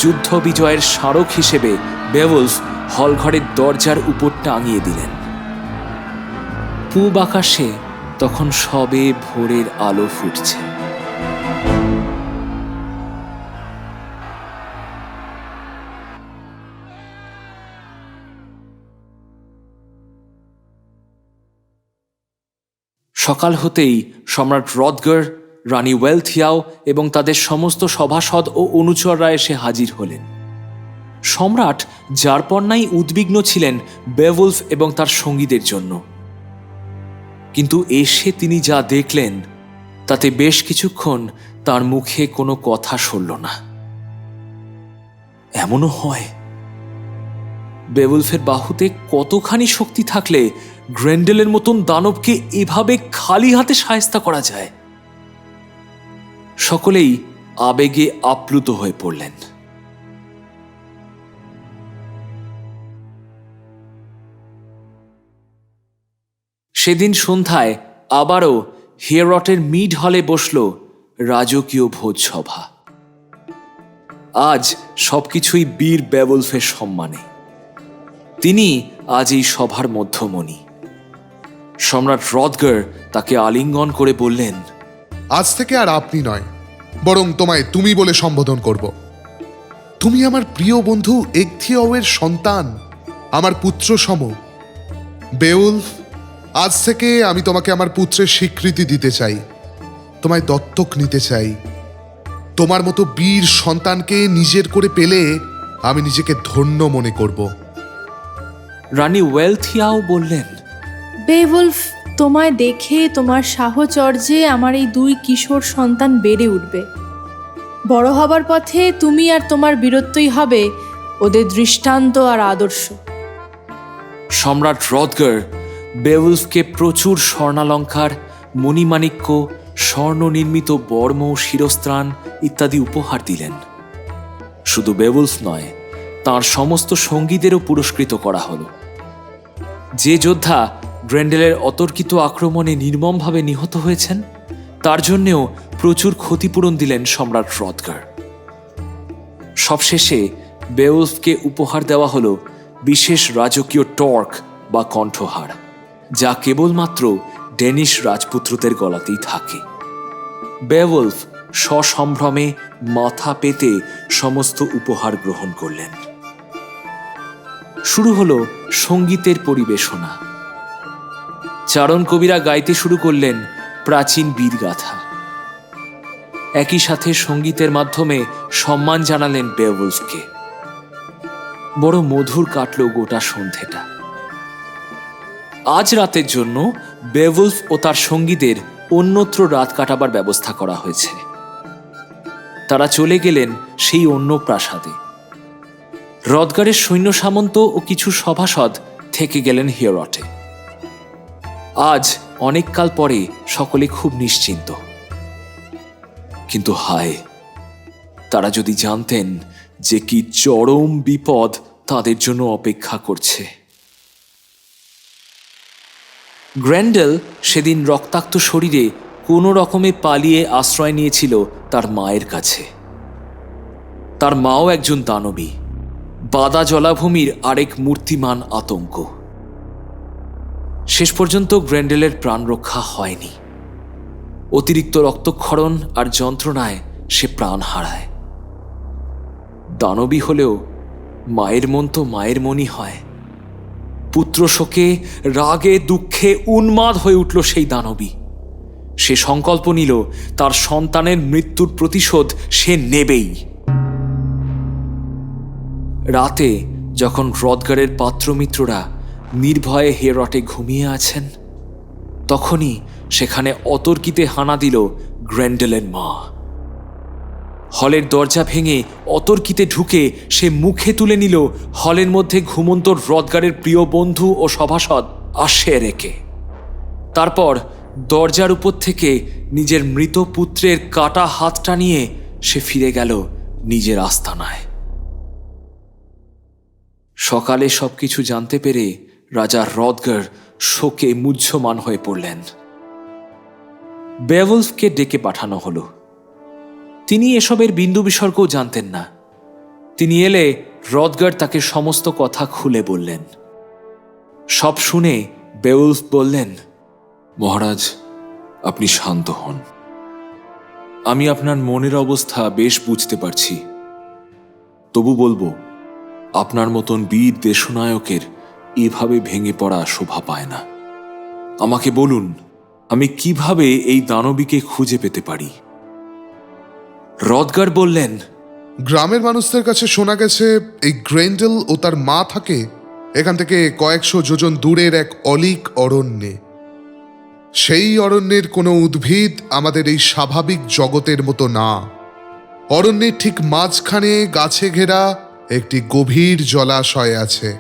যুদ্ধ বিজয়ের স্মারক হিসেবে বেওয়ুলফ হলঘরের দরজার উপর টাঙিয়ে দিলেন। পূব আকাশে তখন সবে ভোরের আলো ফুটছে। সকাল হতেই সম্রাট রদগার, রানী ওয়েলথিয়াও এবং তাদের সমস্ত সভাসদ ও অনুচররা এসে হাজির হলেন। সম্রাট যারপরনাই উদ্বিগ্ন ছিলেন বেওয়ুলফ এবং তার সঙ্গীদের জন্য, কিন্তু এসে তিনি যা দেখলেন তাতে বেশ কিছুক্ষণ তার মুখে কোনো কথা সরল না। এমনও হয়, বেওয়ুলফের বাহুতে কতখানি শক্তি থাকলে গ্রেন্ডেলের মতন দানবকে এভাবে খালি হাতে শায়েস্তা করা যায়? সকলেই আবেগে আপ্লুত হয়ে পড়লেন। সেদিন সন্ধ্যায় আবারও হিয়ারটের মিড হলে বসল রাজকীয় ভোজসভা। আজ সবকিছুই বীর বেওয়ুলফের সম্মানে। তিনি আজ এই সভার মধ্যমণি। সম্রাট রদগার তাকে আলিঙ্গন করে বললেন, আজ থেকে আর আপনি নয়, বরং তোমায় তুমি বলে সম্বোধন করব। তুমি আমার প্রিয় বন্ধু এগথিয়াওয়ের সন্তান, আমার পুত্র সম। বেওয়ুলফ, আজ থেকে আমি তোমাকে আমার পুত্রের স্বীকৃতি দিতে চাই, তোমায় দত্তক নিতে চাই। তোমার মতো বীর সন্তানকে নিজের করে পেলে আমি নিজেকে ধন্য মনে করব। রানী ওয়েলথিয়াও বললেন, বেওয়ুলফ, তোমায় দেখে তোমার সাহচর্যে আমার এই দুই কিশোর সন্তান বেড়ে উঠবে। বড় হবার পথে তুমি আর তোমার বীরত্বই হবে ওদের দৃষ্টান্ত আর আদর্শ। সম্রাট রদগার বেওয়ুলফকে প্রচুর স্বর্ণালঙ্কার, মণিমাণিক্য, স্বর্ণ নির্মিত বর্ম, শিরস্ত্রাণ ইত্যাদি উপহার দিলেন। শুধু বেওয়ুলফ নয়, তাঁর সমস্ত সঙ্গীদেরও পুরস্কৃত করা হলো। যে যোদ্ধা গ্রেন্ডেলের অতর্কিত আক্রমণে নির্মমভাবে নিহত হয়েছেন তার জন্যেও প্রচুর ক্ষতিপূরণ দিলেন সম্রাট রদগার। সবশেষে বেওয়ুলফকে উপহার দেওয়া হলো বিশেষ রাজকীয় টর্ক বা কণ্ঠহার, যা কেবলমাত্র ডেনিশ রাজপুত্রদের গলাতেই থাকে। বেওয়ুলফ সসম্ভ্রমে মাথা পেতে সমস্ত উপহার গ্রহণ করলেন। শুরু হলো সঙ্গীতের পরিবেশনা। চারণ কবিরা গাইতে শুরু করলেন প্রাচীন বীরগাথা। একই সাথে সঙ্গীতের মাধ্যমে সম্মান জানালেন বেওয়ুলফকে। বড় মধুর কাটল গোটা সন্ধেটা। আজ রাতের জন্য বেওয়ুলফ ও তার সঙ্গীদের অন্যত্র রাত কাটাবার ব্যবস্থা করা হয়েছে। তারা চলে গেলেন সেই অন্য প্রাসাদে। রদগারের সৈন্য সামন্ত ও কিছু সভাসদ থেকে গেলেন হিয়ারটে। আজ অনেককাল পরে সকলে খুব নিশ্চিন্ত। কিন্তু হায়, তারা যদি জানতেন যে কি চরম বিপদ তাদের জন্য অপেক্ষা করছে। গ্রেন্ডেল সেদিন রক্তাক্ত শরীরে কোনো রকমে পালিয়ে আশ্রয় নিয়েছিল তার মায়ের কাছে। তার মাও একজন দানবী, বাদা জলাভূমির আরেক মূর্তিমান আতঙ্ক। শেষ পর্যন্ত গ্রেন্ডেলের প্রাণ রক্ষা হয়নি। অতিরিক্ত রক্তক্ষরণ আর যন্ত্রণায় সে প্রাণ হারায়। দানবী হলেও মায়ের মন তো মায়ের মনই হয়। পুত্র শোকে, রাগে, দুঃখে উন্মাদ হয়ে উঠল সেই দানবী। সে সংকল্প নিল তার সন্তানের মৃত্যুর প্রতিশোধ সে নেবেই। রাতে যখন হ্রদগারের পাত্রমিত্ররা নির্ভয়ে হেরটে ঘুমিয়ে আছেন, তখনই সেখানে অতর্কিতে হানা দিল গ্রেন্ডেলের মা। হলের দরজা ভেঙে অতর্কিতে ঢুকে সে মুখে তুলে নিল হলের মধ্যে ঘুমন্ত হ্রদগারের প্রিয় বন্ধু ও সভাসদ আশেরেকে। তারপর দরজার উপর থেকে নিজের মৃত পুত্রের কাটা হাতটা নিয়ে সে ফিরে গেল নিজের আস্তানায়। সকালে সবকিছু জানতে পেরে রাজা হ্রদগার শোকে মুহ্যমান হয়ে পড়লেন। বেওয়ুলফকে ডেকে পাঠানো হলো। তিনি এসবের বিন্দু বিসর্গও জানতেন না। তিনি এলে হ্রদগার তাকে সমস্ত কথা খুলে বললেন। সব শুনে বেওয়ুলফ বললেন, মহারাজ, আপনি শান্ত হন। আমি আপনার মনের অবস্থা বেশ বুঝতে পারছি। তবু বলবো, আপনার মতন বীর দেশনায়কের এভাবে ভেঙে পড়া শোভা পায় না। আমাকে বলুন, আমি কিভাবে এই দানবীকে খুঁজে পেতে পারি? হ্রদগার বললেন, গ্রামের মানুষদের কাছে শোনা গেছে এই গ্রেন্ডেল ও তার মা থাকে এখান থেকে কয়েকশো যোজন দূরের এক অলিক অরণ্যে। সেই অরণ্যের কোনো উদ্ভিদ আমাদের এই স্বাভাবিক জগতের মতো না। অরণ্যের ঠিক মাঝখানে গাছে ঘেরা একটি গভীর জলাশয় আছে।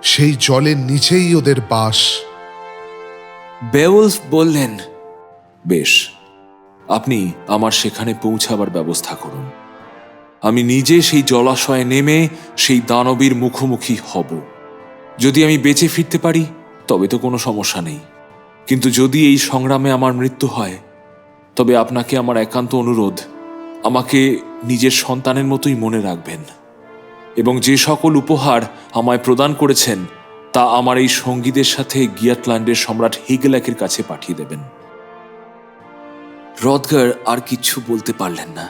সেই জলের নিচেই ওদের বাস। বেওয়ুলফ বললেন, বেশ, আপনি আমার সেখানে পৌঁছাবার ব্যবস্থা করুন। আমি নিজে সেই জলাশয়ে নেমে সেই দানবীর মুখোমুখি হব। যদি আমি বেঁচে ফিরতে পারি তবে তো কোনো সমস্যা নেই, কিন্তু যদি এই সংগ্রামে আমার মৃত্যু হয় তবে আপনাকে আমার একান্ত অনুরোধ, আমাকে নিজের সন্তানের মতোই মনে রাখবেন এবং যে সকল উপহার আমায় প্রদান করেছেন তা আমার এই সঙ্গীদের সাথে গিয়াটল্যান্ডের সম্রাট হিগেলাকের কাছে পাঠিয়ে দেবেন। হ্রদগার আর কিচ্ছু বলতে পারলেন না।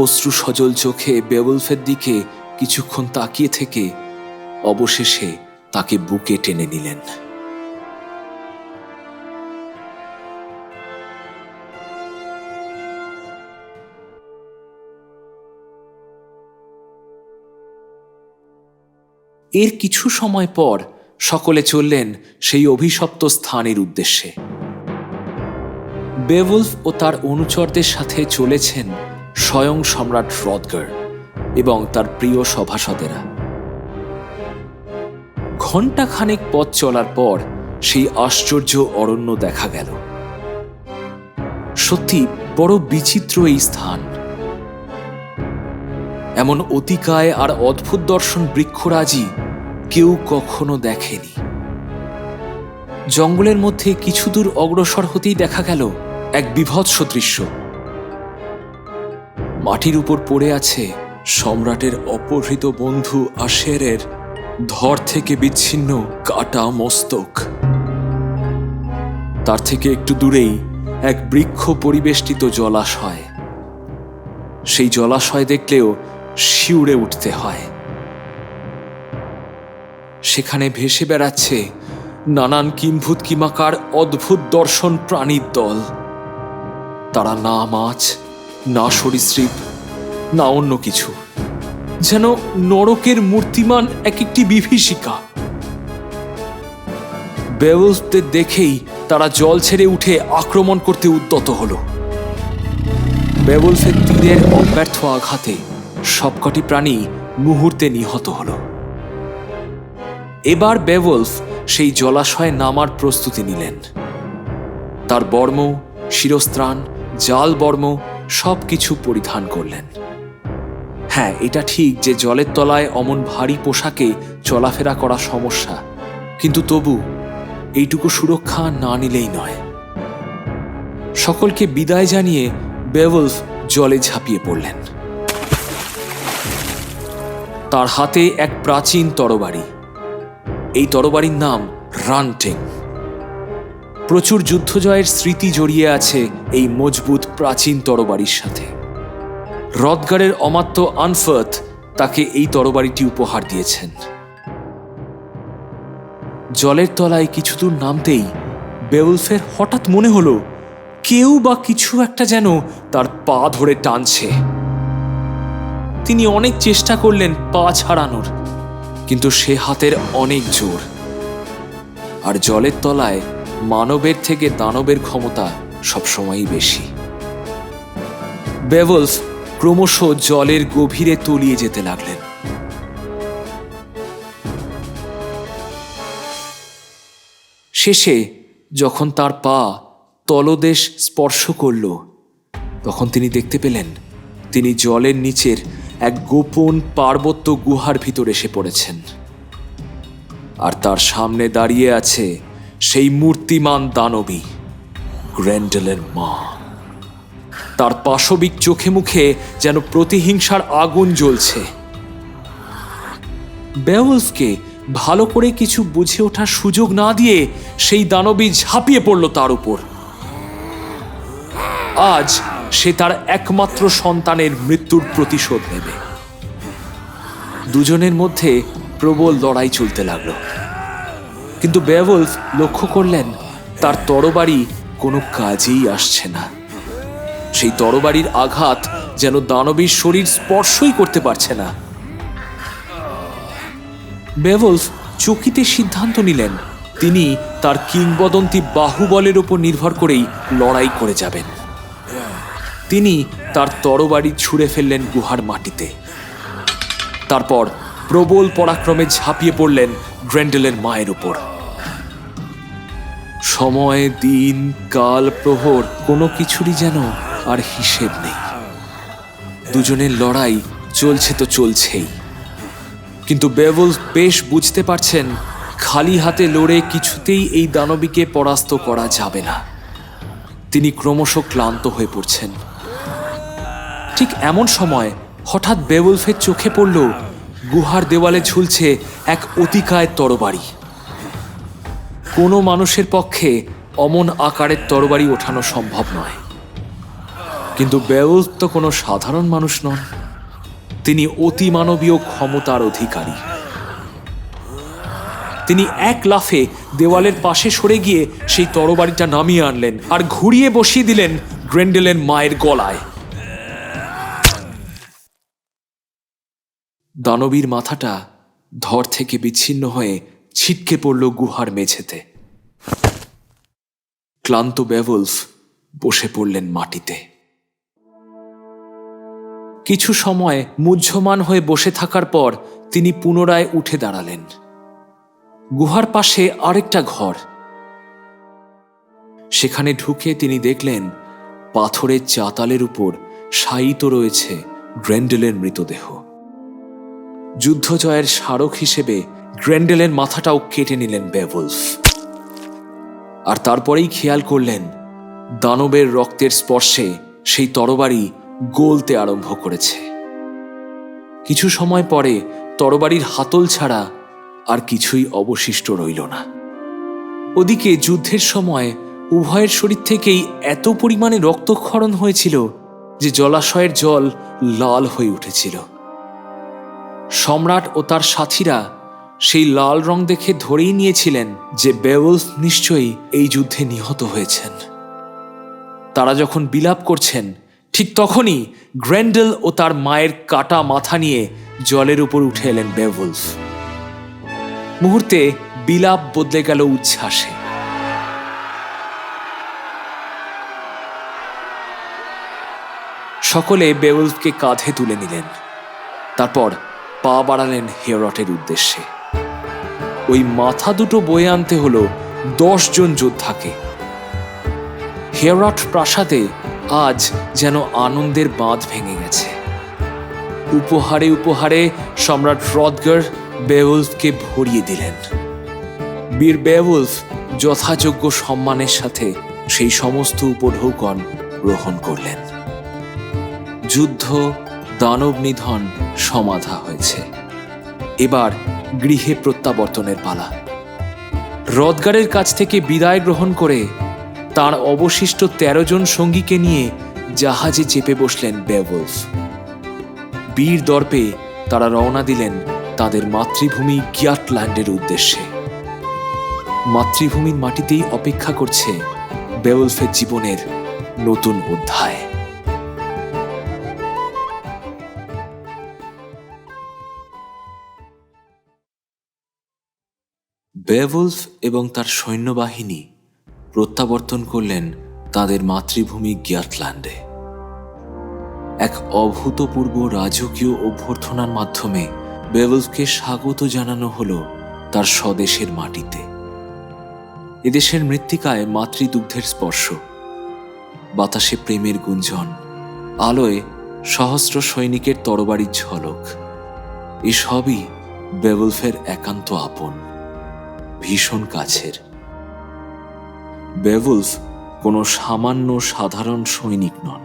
অশ্রু সজল চোখে বেওয়ুলফের দিকে কিছুক্ষণ তাকিয়ে থেকে অবশেষে তাকে বুকে টেনে নিলেন। এর কিছু সময় পর সকলে চললেন সেই অভিশপ্ত স্থানের উদ্দেশ্যে। বেওয়ুলফ ও তার অনুচরদের সাথে চলেছেন স্বয়ং সম্রাট হ্রদগার এবং তার প্রিয় সভাসদেরা। ঘণ্টাখানেক পথ চলার পর সেই আশ্চর্য অরণ্য দেখা গেল। সত্যি বড় বিচিত্র এই স্থান। এমন অতিকায় আর অদ্ভুত দর্শন বৃক্ষরাজি কেউ কখনো দেখেনি। জঙ্গলের মধ্যে কিছু দূর অগ্রসর হতেই দেখা গেল এক বীভৎস দৃশ্য। মাটির উপর পড়ে আছে সম্রাটের অপহৃত বন্ধু আশেরের ধর থেকে বিচ্ছিন্ন কাটা মস্তক। তার থেকে একটু দূরেই এক বৃক্ষ পরিবেষ্টিত জলাশয়। সেই জলাশয় দেখলেও শিউরে উঠতে হয়। সেখানে ভেসে বেড়াচ্ছে নানান কিম্ভূত কিমাকার অদ্ভুত দর্শন প্রাণীর দল। তারা না মাছ, না সরীসৃপ, না অন্য কিছু, যেন নরকের মূর্তিমান এক একটি বিভীষিকা। বেওয়ুলফদের দেখেই তারা জল ছেড়ে উঠে আক্রমণ করতে উদ্যত হল। বেওয়ুলফের তীরের অব্যর্থ আঘাতে সবকটি প্রাণী মুহূর্তে নিহত হল। এবার বেওয়ুলফ সেই জলাশয়ে নামার প্রস্তুতি নিলেন। তার বর্ম, শিরস্ত্রাণ, জাল বর্ম সবকিছু পরিধান করলেন। হ্যাঁ, এটা ঠিক যে জলের তলায় অমন ভারী পোশাকে চলাফেরা করা সমস্যা, কিন্তু তবু এইটুকু সুরক্ষা না নিলেই নয়। সকলকে বিদায় জানিয়ে বেওয়ুলফ জলে ঝাঁপিয়ে পড়লেন। তার হাতে এক প্রাচীন তরবারি। এই তরবারির নাম রানটেং। প্রচুর যুদ্ধ জয়ের স্মৃতি জড়িয়ে আছে এই মজবুত প্রাচীন তরবারির সাথে। হ্রদগারের অমাত্য আনফার্থ তাকে এই তরবারিটি উপহার দিয়েছেন। জলের তলায় কিছু দূর নামতেই বেওলফের হঠাৎ মনে হলো কেউ বা কিছু একটা যেন তার পা ধরে টানছে। তিনি অনেক চেষ্টা করলেন পা ছাড়ানোর, কিন্তু সে হাতের অনেক জোর। আর জলের তলায় মানবের থেকে দানবের ক্ষমতা সবসময়ই বেশি। বেওলফ ক্রমশ জলের গভীরে তলিয়ে যেতে লাগলেন। শেষে যখন তার পা তলদেশ স্পর্শ করল, তখন তিনি দেখতে পেলেন তিনি জলের নিচের এক গোপন পার্বত্য গুহার ভিতর এসে পড়েছেন। আর তার সামনে দাঁড়িয়ে আছে সেই মূর্তিমান দানবী, গ্রেন্ডেলের মা। তার পাশবিক চোখে মুখে যেন প্রতিহিংসার আগুন জ্বলছে। বেওলফকে ভালো করে কিছু বুঝে ওঠার সুযোগ না দিয়ে সেই দানবী ঝাঁপিয়ে পড়ল তার উপর। আজ সে তার একমাত্র সন্তানের মৃত্যুর প্রতিশোধ নেবে। দুজনের মধ্যে প্রবল লড়াই চলতে লাগলো, কিন্তু বেওলফ লক্ষ্য করলেন তার তরবারি কোনো কাজেই আসছে না। সেই তরবারির আঘাত যেন দানবীর শরীর স্পর্শই করতে পারছে না। বেওলফ চকিতে সিদ্ধান্ত নিলেন তিনি তার কিংবদন্তি বাহুবলের উপর নির্ভর করেই লড়াই করে যাবেন। তিনি তার তরবারি ছুঁড়ে ফেললেন গুহার মাটিতে। তারপর প্রবল পরাক্রমে ঝাঁপিয়ে পড়লেন গ্রেন্ডেলের মায়ের উপর। সময়, দিন, কাল, প্রহর কোনো কিছুরই যেন আর হিসেব নেই। দুজনের লড়াই চলছে তো চলছেই, কিন্তু বেওলফ বেশ বুঝতে পারছেন খালি হাতে লড়ে কিছুতেই এই দানবীকে পরাস্ত করা যাবে না। তিনি ক্রমশ ক্লান্ত হয়ে পড়ছেন। ঠিক এমন সময় হঠাৎ বেওলফের চোখে পড়ল গুহার দেওয়ালে ঝুলছে এক অতিকায় তরবারি। কোনো মানুষের পক্ষে অমন আকারের তরবারি ওঠানো সম্ভব নয়, কিন্তু বেওলফ তো কোনো সাধারণ মানুষ নন। তিনি অতিমানবীয় ক্ষমতার অধিকারী। তিনি এক লাফে দেওয়ালের পাশে সরে গিয়ে সেই তরবারিটা নামিয়ে আনলেন আর ঘুরিয়ে বসিয়ে দিলেন গ্রেন্ডেলের মায়ের গলায়। দানবীর মাথাটা ধর থেকে বিচ্ছিন্ন হয়ে ছিটকে পড়ল গুহার মেঝেতে। ক্লান্ত বেওলফ বসে পড়লেন মাটিতে। কিছু সময় মুহ্যমান হয়ে বসে থাকার পর তিনি পুনরায় উঠে দাঁড়ালেন। গুহার পাশে আরেকটা ঘর। সেখানে ঢুকে তিনি দেখলেন পাথরের চাতালের উপর শায়িত রয়েছে গ্রেন্ডেলের মৃতদেহ। যুদ্ধ জয়ের স্মারক হিসেবে গ্রেন্ডেলের মাথাটাও কেটে নিলেন বেওলফ। আর তারপরেই খেয়াল করলেন দানবের রক্তের স্পর্শে সেই তরবারি গলতে আরম্ভ করেছে। কিছু সময় পরে তরবারির হাতল ছাড়া আর কিছুই অবশিষ্ট রইল না। ওদিকে যুদ্ধের সময় উভয়ের শরীর থেকেই এত পরিমাণে রক্তক্ষরণ হয়েছিল যে জলাশয়ের জল লাল হয়ে উঠেছিল। সম্রাট ও তার সাথীরা সেই লাল রং দেখে ধরেই নিয়েছিলেন যে বেওলফ নিশ্চয়ই এই যুদ্ধে নিহত হয়েছেন। তারা যখন বিলাপ করছেন ঠিক তখনই গ্রেন্ডেল ও তার মায়ের কাটা মাথা নিয়ে জলের উপর উঠে এলেন বেওলফ। মুহূর্তে বিলাপ বদলে গেল উচ্ছ্বাসে। সকলে বেওলফকে কাঁধে তুলে নিলেন। তারপর পা বাড়ালেন হেরটের উদ্দেশ্যে। ওই মাথা দুটো বয়ে আনতে হলো 10 জন যোদ্ধাকে। হেরট প্রাসাদে আজ যেন আনন্দের বাঁধ ভেঙে গেছে। উপহারে উপহারে সম্রাট হ্রদগার বেওলফকে ভরিয়ে দিলেন। বীর বেওলফ যথাযোগ্য সম্মানের সাথে সেই সমস্ত উপঢৌকন গ্রহণ করলেন। যুদ্ধ, দানব নিধন সমাধা হয়েছে। এবার গৃহে প্রত্যাবর্তনের পালা। রদগারের কাছ থেকে বিদায় গ্রহণ করে তার অবশিষ্ট 13 জন সঙ্গীকে নিয়ে জাহাজে চেপে বসলেন বেওয়ুলফ। বীর দর্পে তারা রওনা দিলেন তাদের মাতৃভূমি গিয়াটল্যান্ডের উদ্দেশ্যে। মাতৃভূমির মাটিতেই অপেক্ষা করছে বেওয়ুলফের জীবনের নতুন অধ্যায়। বেওয়ুলফ এবং তার সৈন্যবাহিনী প্রত্যাবর্তন করলেন তাদের মাতৃভূমি গিয়াটল্যান্ডে। এক অভূতপূর্ব রাজকীয় অভ্যর্থনার মাধ্যমে বেওয়ুলফকে স্বাগত জানানো হলো তার স্বদেশের মাটিতে। এদেশের মৃত্তিকায় মাতৃদুগ্ধের স্পর্শ, বাতাসে প্রেমের গুঞ্জন, আলোয় সহস্র সৈনিকের তরবারির ঝলক, এসবই বেওয়ুলফের একান্ত আপন, ভীষণ কাছের। বেওয়ুলফ কোনো সামান্য সাধারণ সৈনিক নন,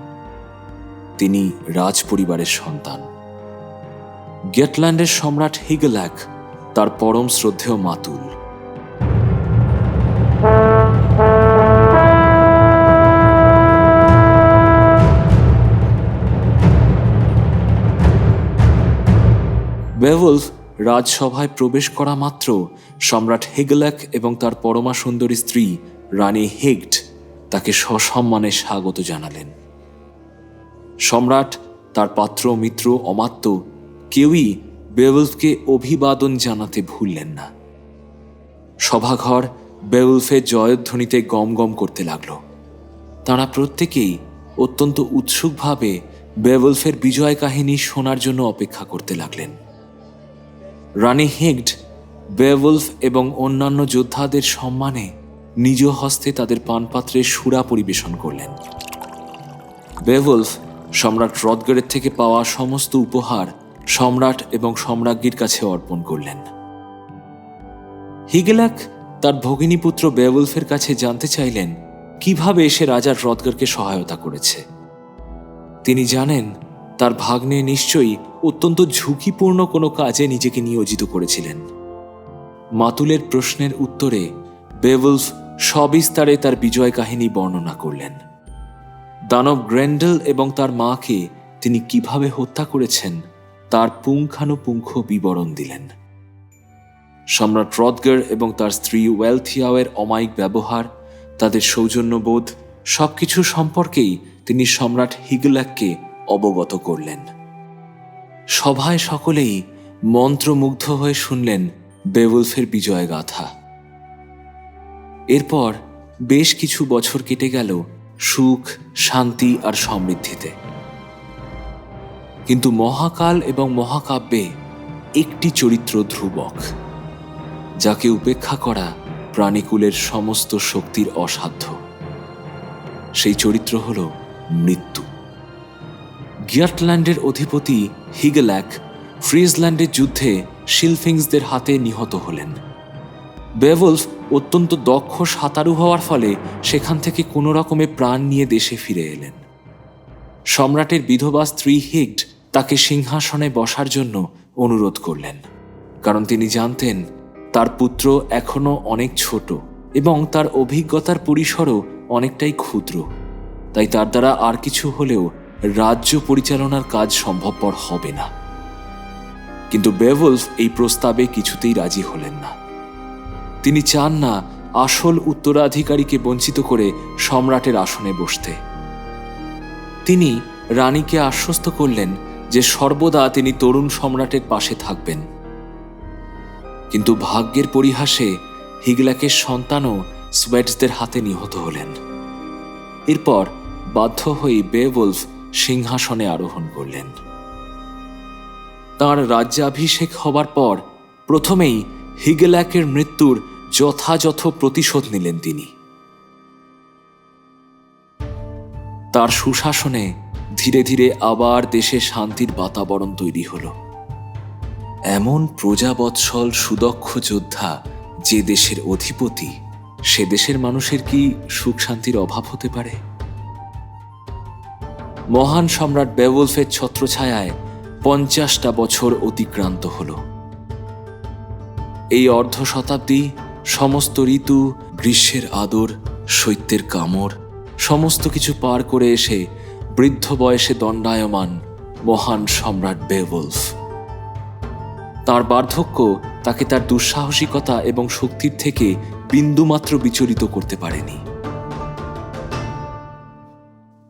তিনি রাজ পরিবারের সন্তান। গিয়াটল্যান্ডের সম্রাট হিগেল্যাক তার পরম শ্রদ্ধেয় মাতুল। বেওয়ুলফ রাজসভায় প্রবেশ করা মাত্র সম্রাট হিগেল্যাক এবং তার পরমা সুন্দরী স্ত্রী রানী হেগড তাকে সসম্মানে স্বাগত জানালেন। সম্রাট, তার পাত্র, মিত্র, অমাত্য কেউই বেওয়ুলফকে অভিবাদন জানাতে ভুললেন না। সভাঘর বেওয়ুলফের জয়ধ্বনিতে গমগম করতে লাগল। তাঁরা প্রত্যেকেই অত্যন্ত উৎসুকভাবে বেওয়ুলফের বিজয় কাহিনী শোনার জন্য অপেক্ষা করতে লাগলেন। রানী হেগড বেওয়ুলফ এবং অন্যান্য যোদ্ধাদের সম্মানে নিজ হস্তে তাদের পানপাত্রে সুরা পরিবেশন করলেন। বেওয়ুলফ সম্রাট রদগারের থেকে পাওয়া সমস্ত উপহার সম্রাট এবং সম্রাজ্ঞীর কাছে অর্পণ করলেন। হিগেল্যাক তার ভগিনীপুত্র বেওয়ুলফের কাছে জানতে চাইলেন কিভাবে সে রাজা রদগারকে সহায়তা করেছে। তিনি জানেন তার ভাগ্নে নিশ্চয়ই অত্যন্ত ঝুঁকিপূর্ণ কোনো কাজে নিজেকে নিয়োজিত করেছিলেন। মাতুলের প্রশ্নের উত্তরে বেওয়ুলফ সবিস্তারে তার বিজয় কাহিনী বর্ণনা করলেন। দানব গ্রেন্ডেল এবং তার মাকে তিনি কিভাবে হত্যা করেছেন তার পুঙ্খানুপুঙ্খ বিবরণ দিলেন। সম্রাট রদগার এবং তার স্ত্রী ওয়েলথিয়াওয়ের অমায়িক ব্যবহার, তাদের সৌজন্যবোধ, সবকিছু সম্পর্কেই তিনি সম্রাট হিগেল্যাককে অবগত করলেন। সভায় সকলেই মন্ত্রমুগ্ধ হয়ে শুনলেন বেওয়ুলফের বিজয় গাথা। এরপর বেশ কিছু বছর কেটে গেল সুখ, শান্তি আর সমৃদ্ধিতে। কিন্তু মহাকাল এবং মহাকাব্যে একটি চরিত্র ধ্রুবক, যাকে উপেক্ষা করা প্রাণীকুলের সমস্ত শক্তির অসাধ্য। সেই চরিত্র হল মৃত্যু। গিয়াটল্যান্ডের অধিপতি হিগেল্যাক ফ্রিজল্যান্ডের যুদ্ধে শিলফিংসদের হাতে নিহত হলেন। বেওয়ুলফ অত্যন্ত দক্ষ সাঁতারু হওয়ার ফলে সেখান থেকে কোনো রকমে প্রাণ নিয়ে দেশে ফিরে এলেন। সম্রাটের বিধবা স্ত্রী হেগড তাকে সিংহাসনে বসার জন্য অনুরোধ করলেন, কারণ তিনি জানতেন তার পুত্র এখনো অনেক ছোট এবং তার অভিজ্ঞতার পরিসরও অনেকটাই ক্ষুদ্র, তাই তার দ্বারা আর কিছু হলেও রাজ্য পরিচালনার কাজ সম্ভবপর হবে না। কিন্তু বেওয়ুলফ এই প্রস্তাবে কিছুতেই রাজি হলেন না। তিনি চান না আসল উত্তরাধিকারীকে বঞ্চিত করে সম্রাটের আসনে বসতে। তিনি রানীকে আশ্বস্ত করলেন যে সর্বদা তিনি তরুণ সম্রাটের পাশে থাকবেন। কিন্তু ভাগ্যের পরিহাসে হিগেল্যাকের সন্তানও সোয়েটসদের হাতে নিহত হলেন। এরপর বাধ্য হয়ে বেওয়ুলফ সিংহাসনে আরোহণ করলেন। তাঁর রাজ্যাভিষেক হবার পর প্রথমেই হিগেল্যাকের মৃত্যুর যথাযথ প্রতিশোধ নিলেন তিনি। তার সুশাসনে ধীরে ধীরে আবার দেশে শান্তির বাতাবরণ তৈরি হল। এমন প্রজাবৎসল সুদক্ষ যোদ্ধা যে দেশের অধিপতি, সে দেশের মানুষের কি সুখ শান্তির অভাব হতে পারে? মহান সম্রাট বেওয়ুলফের ছত্রছায়ায় 50টা বছর অতিক্রান্ত হল। এই অর্ধ শতাব্দী সমস্ত ঋতু, গ্রীষ্মের আদর, শৈত্যের কামড় সমস্ত কিছু পার করে এসে বৃদ্ধ বয়সে দণ্ডায়মান মহান সম্রাট বেওয়ুলফ। তার বার্ধক্য তাকে তার দুঃসাহসিকতা এবং শক্তির থেকে বিন্দুমাত্র বিচলিত করতে পারেনি।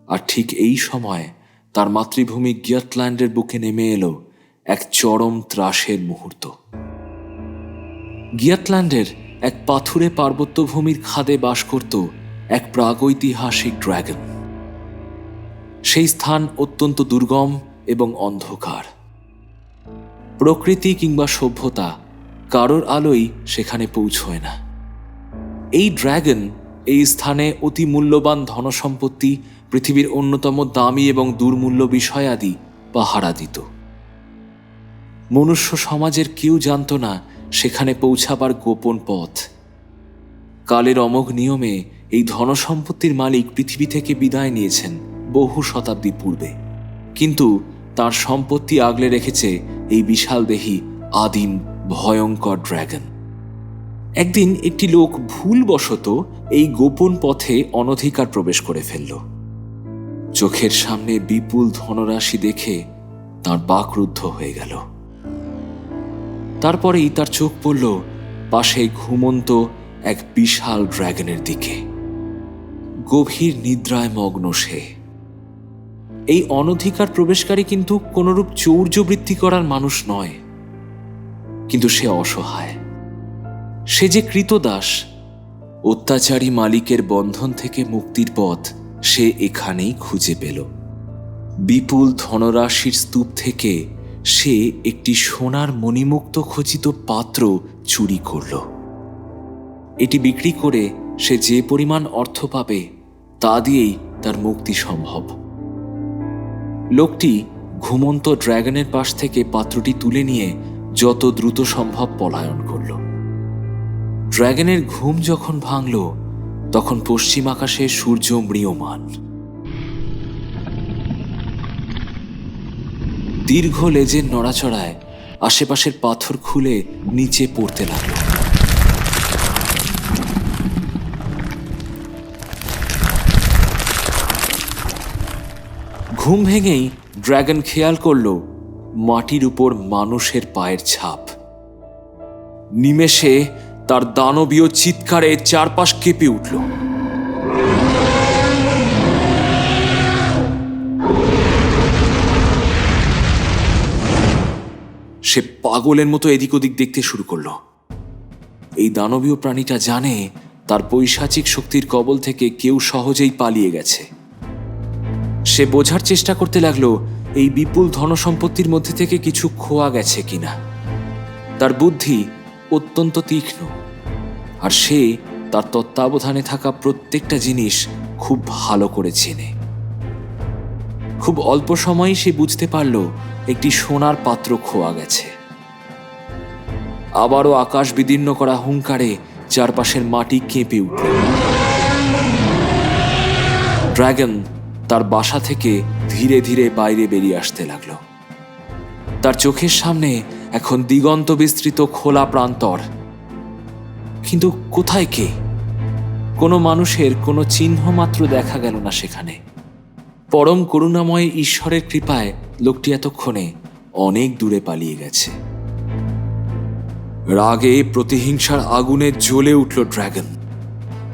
আর ঠিক এই সময় তার মাতৃভূমি গিয়াটল্যান্ডের বুকে নেমে এলো এক চরম ত্রাসের মুহূর্ত। গিয়াটল্যান্ডের এক পাথুরে পার্বত্যভূমির খাদে বাস করত এক প্রাগৈতিহাসিক ড্র্যাগন। সেই স্থান অত্যন্ত দুর্গম এবং অন্ধকার। প্রকৃতি কিংবা সভ্যতা কারোর আলোই সেখানে পৌঁছয় না। এই ড্র্যাগন এই স্থানে অতি মূল্যবান ধনসম্পত্তি, পৃথিবীর অন্যতম দামি এবং দুর্মূল্য বিষয়াদি পাহারা দিত। মনুষ্য সমাজের কেউ জানত না সেখানে পৌঁছাবার গোপন পথ। কালের অমোঘ নিয়মে এই ধনসম্পত্তির মালিক পৃথিবী থেকে বিদায় নিয়েছেন বহু শতাব্দী পূর্বে, কিন্তু তার সম্পত্তি আগলে রেখেছে এই বিশালদেহী আদিম ভয়ঙ্কর ড্র্যাগন। একদিন একটি লোক ভুলবশত এই গোপন পথে অনধিকার প্রবেশ করে ফেলল। চোখের সামনে বিপুল ধনরাশি দেখে তার বাকরুদ্ধ হয়ে গেল। তারপরেই তার চোখ পড়ল পাশে ঘুমন্ত এক বিশাল ড্র্যাগনের দিকে। গভীর নিদ্রায় মগ্ন সে। এই অনধিকার প্রবেশকারী কিন্তু কোনরূপ চৌর্যবৃত্তি করার মানুষ নয়, কিন্তু সে অসহায়। সে যে কৃতদাস। অত্যাচারী মালিকের বন্ধন থেকে মুক্তির পথ সে এখানেই খুঁজে পেল। বিপুল ধনরাশির স্তূপ থেকে সে একটি সোনার মণিমুক্ত খচিত পাত্র চুরি করল। এটি বিক্রি করে সে যে পরিমাণ অর্থ পাবে তা দিয়েই তার মুক্তি সম্ভব। লোকটি ঘুমন্ত ড্র্যাগনের পাশ থেকে পাত্রটি তুলে নিয়ে যত দ্রুত সম্ভব পলায়ন করল। ড্র্যাগনের ঘুম যখন ভাঙল তখন পশ্চিম আকাশে সূর্য ম্রিয়মান। দীর্ঘ লেজের নড়াচড়ায় আশেপাশের পাথর খুলে নিচে পড়তে লাগল। ঘুম ভেঙেই ড্র্যাগন খেয়াল করল মাটির উপর মানুষের পায়ের ছাপ। নিমেষে তার দানবীয় চিৎকারে চারপাশ কেঁপে উঠল। সে পাগলের মতো এদিক ওদিক দেখতে শুরু করল। এই দানবীয় প্রাণীটা জানে তার পৈশাচিক শক্তির কবল থেকে কেউ সহজেই পালিয়ে গেছে। সে বোঝার চেষ্টা করতে লাগলো এই বিপুল ধনসম্পত্তির মধ্যে থেকে কিছু খোয়া গেছে কিনা। তার বুদ্ধি অত্যন্ত তীক্ষ্ণ, আর সে তার তত্ত্বাবধানে থাকা প্রত্যেকটা জিনিস খুব ভালো করে চেনে। খুব অল্প সময়েই সে বুঝতে পারল একটি সোনার পাত্র খোয়া গেছে। আবারও আকাশ বিদীর্ণ করা হুঙ্কারে চারপাশের মাটি কেঁপে উঠল। ড্র্যাগন তার বাসা থেকে ধীরে ধীরে বাইরে বেরিয়ে আসতে লাগল। তার চোখের সামনে এখন দিগন্ত বিস্তৃত খোলা প্রান্তর, কিন্তু কোথায় কে? কোনো মানুষের কোনো চিহ্ন মাত্র দেখা গেল না সেখানে। পরম করুণাময় ঈশ্বরের কৃপায় লোকটি এতক্ষণে অনেক দূরে পালিয়ে গেছে। রাগে প্রতিহিংসার আগুনে জ্বলে উঠল ড্র্যাগন।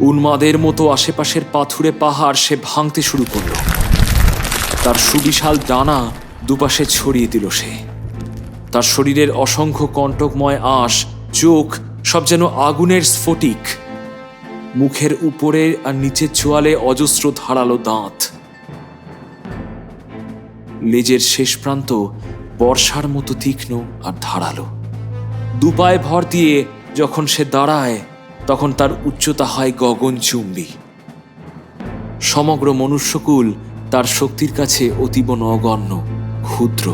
উন্মাদের মতো আশেপাশের পাথুরে পাহাড় সে ভাঙতে শুরু করল। তার সুবিশাল ডানা দুপাশে ছড়িয়ে দিল সে। তার শরীরের অসংখ্য কণ্টকময় আঁশ, চোখ সব যেন আগুনের স্ফটিক। মুখের উপরে আর নিচের চোয়ালে অজস্র ধারালো দাঁত। লেজের শেষ প্রান্ত বর্ষার মতো তীক্ষ্ণ আর ধারালো। দুপায়ে ভর দিয়ে যখন সে দাঁড়ায় তখন তার উচ্চতা হয় গগনচুম্বী। সমগ্র মনুষ্যকুল তার শক্তির কাছে অতীব নগণ্য, ক্ষুদ্র।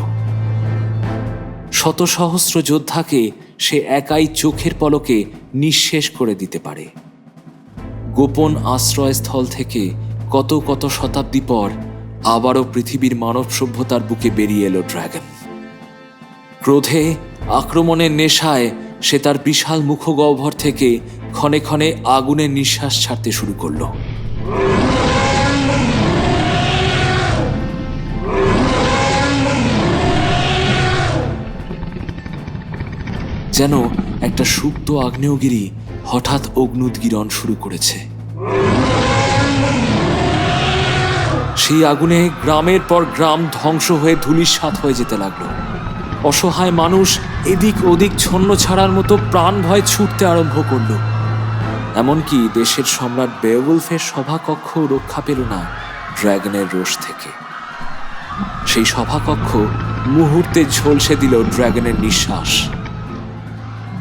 শত সহস্র যোদ্ধাকে সে একাই চোখের পলকে নিঃশেষ করে দিতে পারে। গোপন আশ্রয়স্থল থেকে কত কত শতাব্দী পর আবারও পৃথিবীর মানব সভ্যতার বুকে বেরিয়ে এলো ড্র্যাগন। ক্রোধে, আক্রমণের নেশায় সে তার বিশাল মুখগহ্বর থেকে ক্ষণে ক্ষণে আগুনের নিঃশ্বাস ছাড়তে শুরু করলো। যেন একটা সুপ্ত আগ্নেয়গিরি হঠাৎ অগ্নুদ্গীরণ শুরু করেছে। সেই আগুনে গ্রামের পর গ্রাম ধ্বংস হয়ে ধূলিসাৎ হয়ে যেতে লাগলো। অসহায় মানুষ এদিক ওদিক ছন্ন ছাড়ার মতো প্রাণ ভয় ছুটতে আরম্ভ করল। এমনকি দেশের সম্রাট বেওয়ুলফের সভাকক্ষ রক্ষা পেল না ড্র্যাগনের রোষ থেকে। সেই সভাকক্ষ মুহূর্তে ঝলসে দিল ড্র্যাগনের নিঃশ্বাস।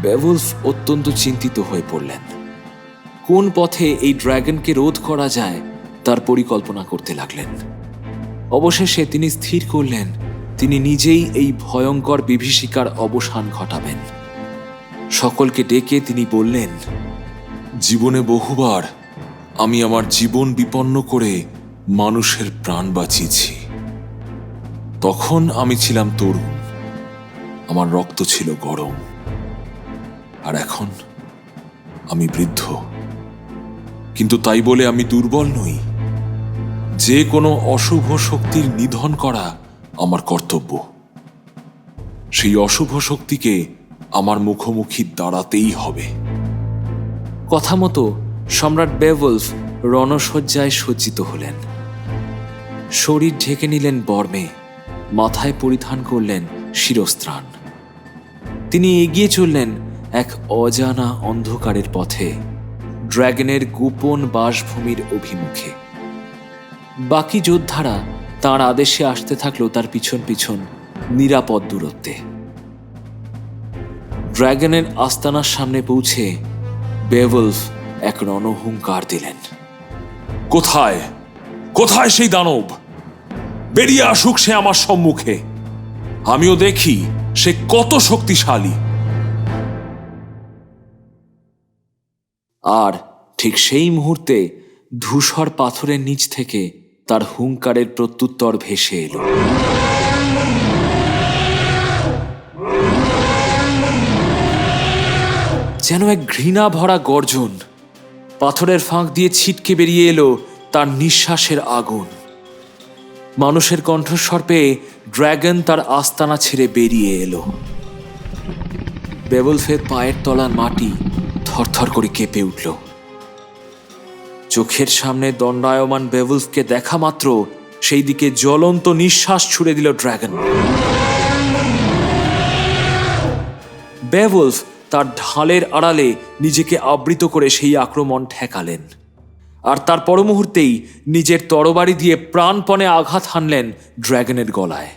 বেওয়ুলফ অত্যন্ত চিন্তিত হয়ে পড়লেন। কোন পথে এই ড্র্যাগনকে রোধ করা যায় তার পরিকল্পনা করতে লাগলেন। অবশেষে তিনি স্থির করলেন তিনি নিজেই এই ভয়ঙ্কর বিভীষিকার অবসান ঘটাবেন। সকলকে ডেকে তিনি বললেন, জীবনে বহুবার আমি আমার জীবন বিপন্ন করে মানুষের প্রাণ বাঁচিয়েছি। তখন আমি ছিলাম তরুণ, আমার রক্ত ছিল গরম। আর এখন আমি বৃদ্ধ, কিন্তু তাই বলে আমি দুর্বল নই। যে কোনো অশুভ শক্তির নিধন করা আমার কর্তব্য। সেই অশুভ শক্তিকে আমার মুখোমুখি দাঁড়াতেই হবে। কথা মতো সম্রাট বেওয়ুলফ রণসজ্জায় সজ্জিত হলেন। শরীর ঢেকে নিলেন বর্মে, মাথায় পরিধান করলেন শিরস্ত্রাণ। তিনি এগিয়ে চললেন এক অজানা অন্ধকারের পথে, ড্র্যাগনের গোপন বাসভূমির অভিমুখে। বাকি যোদ্ধারা তাঁর আদেশে আসতে থাকলো তার পিছন পিছন নিরাপদ দূরত্বে। ড্র্যাগনের আস্তানার সামনে পৌঁছে বেওয়ুলফ এক রণহুঙ্কার দিলেন। কোথায় কোথায় সেই দানব? বেরিয়ে আসুক সে আমার সম্মুখে, আমিও দেখি সে কত শক্তিশালী। আর ঠিক সেই মুহূর্তে ধূসর পাথরের নিচ থেকে তার হুঙ্কারের প্রত্যুত্তর ভেসে এলো। যেন এক ঘৃণা ভরা গর্জন। পাথরের ফাঁক দিয়ে ছিটকে বেরিয়ে এলো তার নিঃশ্বাসের আগুন। মানুষের কণ্ঠস্বর পেয়ে ড্র্যাগন তার আস্তানা ছেড়ে বেরিয়ে এলো। বেওয়ুলফের পায়ের তলার মাটি থরথর করে কেঁপে উঠল। চোখের সামনে দণ্ডায়মান বেওয়ুলফকে দেখা মাত্র সেই দিকে জ্বলন্ত নিঃশ্বাস ছুড়ে দিল ড্র্যাগন। বেওয়ুলফ তার ঢালের আড়ালে নিজেকে আবৃত করে সেই আক্রমণ ঠেকালেন, আর তার পর মুহূর্তেই নিজের তরবারি দিয়ে প্রাণপণে আঘাত হানলেন ড্র্যাগনের গলায়।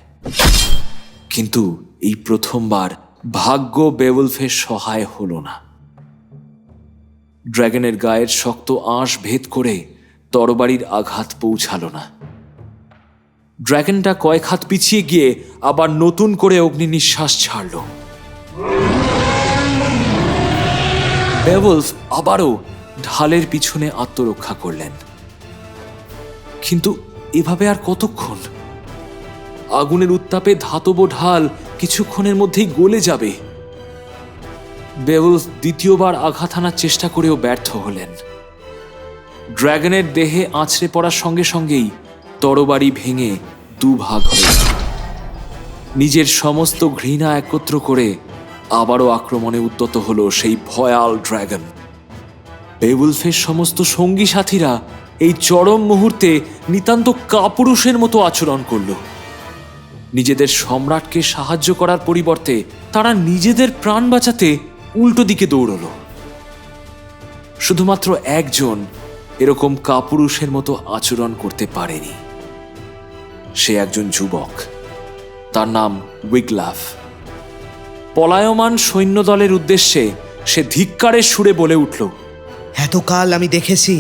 কিন্তু এই প্রথমবার ভাগ্য বেওয়ুলফের সহায় হল না। ড্র্যাগনের গায়ের শক্ত আঁশ ভেদ করে তরবারির আঘাত পৌঁছালো না। ড্র্যাগনটা কয়েক হাত পিছিয়ে গিয়ে আবার নতুন করে অগ্নি নিঃশ্বাস ছাড়ল। বেওয়ুলফ আবারও ঢালের পিছনে আত্মরক্ষা করলেন। কিন্তু এভাবে আর কতক্ষণ? আগুনের উত্তাপে ধাতব ঢাল কিছুক্ষণের মধ্যেই গলে যাবে। বেওয়ুলফ দ্বিতীয়বার আঘাত হানার চেষ্টা করেও ব্যর্থ হলেন। ড্র্যাগনের দেহে আছড়ে পড়ার সঙ্গে সঙ্গেই তরবারি ভেঙে দুভাগ হয়ে গেল। নিজের সমস্ত ঘৃণা একত্র করে আবারও আক্রমণে উদ্যত হলো সেই ভয়াল ড্র্যাগন। বেওয়ুলফের সমস্ত সঙ্গী সাথীরা এই চরম মুহূর্তে নিতান্ত কাপুরুষের মতো আচরণ করল। নিজেদের সম্রাটকে সাহায্য করার পরিবর্তে তারা নিজেদের প্রাণ বাঁচাতে উল্টো দিকে দৌড়ল। শুধুমাত্র একজন এরকম কাপুরুষের মতো আচরণ করতে পারেনি। সে একজন যুবক, তার নাম উইগলাফ। পলায়মান সৈন্যদলের উদ্দেশ্যে সে ধিক্কারের সুরে বলে উঠল, এতকাল আমি দেখেছি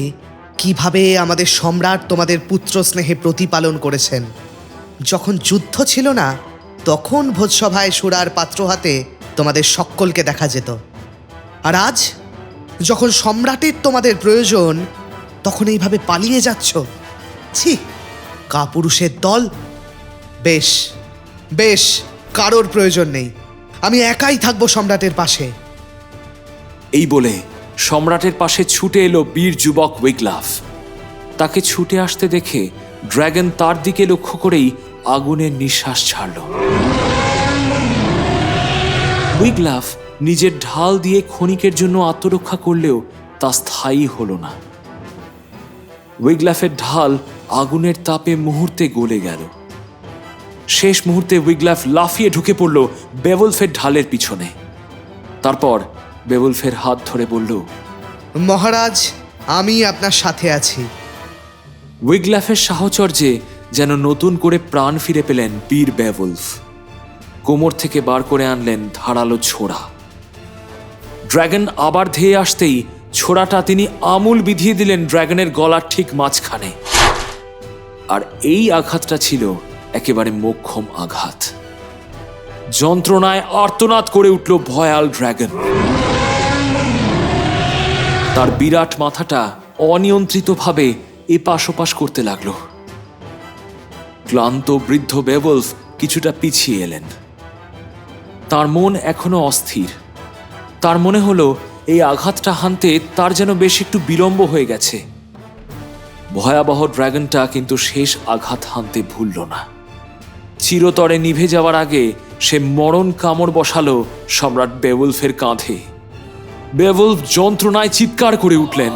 কিভাবে আমাদের সম্রাট তোমাদের পুত্র স্নেহে প্রতিপালন করেছেন। যখন যুদ্ধ ছিল না তখন ভোজসভায় সুরার পাত্র হাতে তোমাদের সকলকে দেখা যেত, আর আজ যখন সম্রাটের তোমাদের প্রয়োজন তখন এইভাবে পালিয়ে যাচ্ছ। ছি, কাপুরুষের দল। বেশ বেশ, কারোর প্রয়োজন নেই। আমি একাই থাকবো সম্রাটের পাশে। এই বলে সম্রাটের পাশে ছুটে এলো বীর যুবক উইগলাফ। তাকে ছুটে আসতে দেখে ড্র্যাগন তার দিকে লক্ষ্য করেই আগুনের নিঃশ্বাস ছাড়ল। উইগলাফ নিজের ঢাল দিয়ে ক্ষণিকের জন্য আত্মরক্ষা করলেও তা স্থায়ী হল না। উইগলাফের ঢাল আগুনের তাপে মুহূর্তে গলে গেল। শেষ মুহূর্তে উইগলাফ লাফিয়ে ঢুকে পড়ল বেওলফের ঢালের পিছনে। তারপর বেওলফের হাত ধরে বলল, মহারাজ, আমি আপনার সাথে আছি। উইগলাফের সাহচর্যে যেন নতুন করে প্রাণ ফিরে পেলেন বীর বেওলফ। কোমর থেকে বার করে আনলেন ধারালো ছোড়া। ড্র্যাগন আবার ধেয়ে আসতেই ছোড়াটা তিনি আমূল বিধিয়ে দিলেন ড্র্যাগনের গলার ঠিক মাঝখানে। আর এই আঘাতটা ছিল একেবারে মোক্ষম আঘাত। যন্ত্রণায় আর্তনাদ করে উঠল ভয়াল ড্র্যাগন। তার বিরাট মাথাটা অনিয়ন্ত্রিতভাবে এপাশ ওপাশ করতে লাগলো। ক্লান্ত বৃদ্ধ বেওলফ কিছুটা পিছিয়ে এলেন। তার মন এখনো অস্থির। তার মনে হলো এই আঘাতটা হানতে তার যেন বেশ একটু বিলম্ব হয়ে গেছে। ভয়াবহ ড্র্যাগনটা কিন্তু শেষ আঘাত হানতে ভুলল না। চিরতরে নিভে যাওয়ার আগে সে মরণ কামড় বসালো সম্রাট বেওলফের কাঁধে। বেওলফ যন্ত্রণায় চিৎকার করে উঠলেন।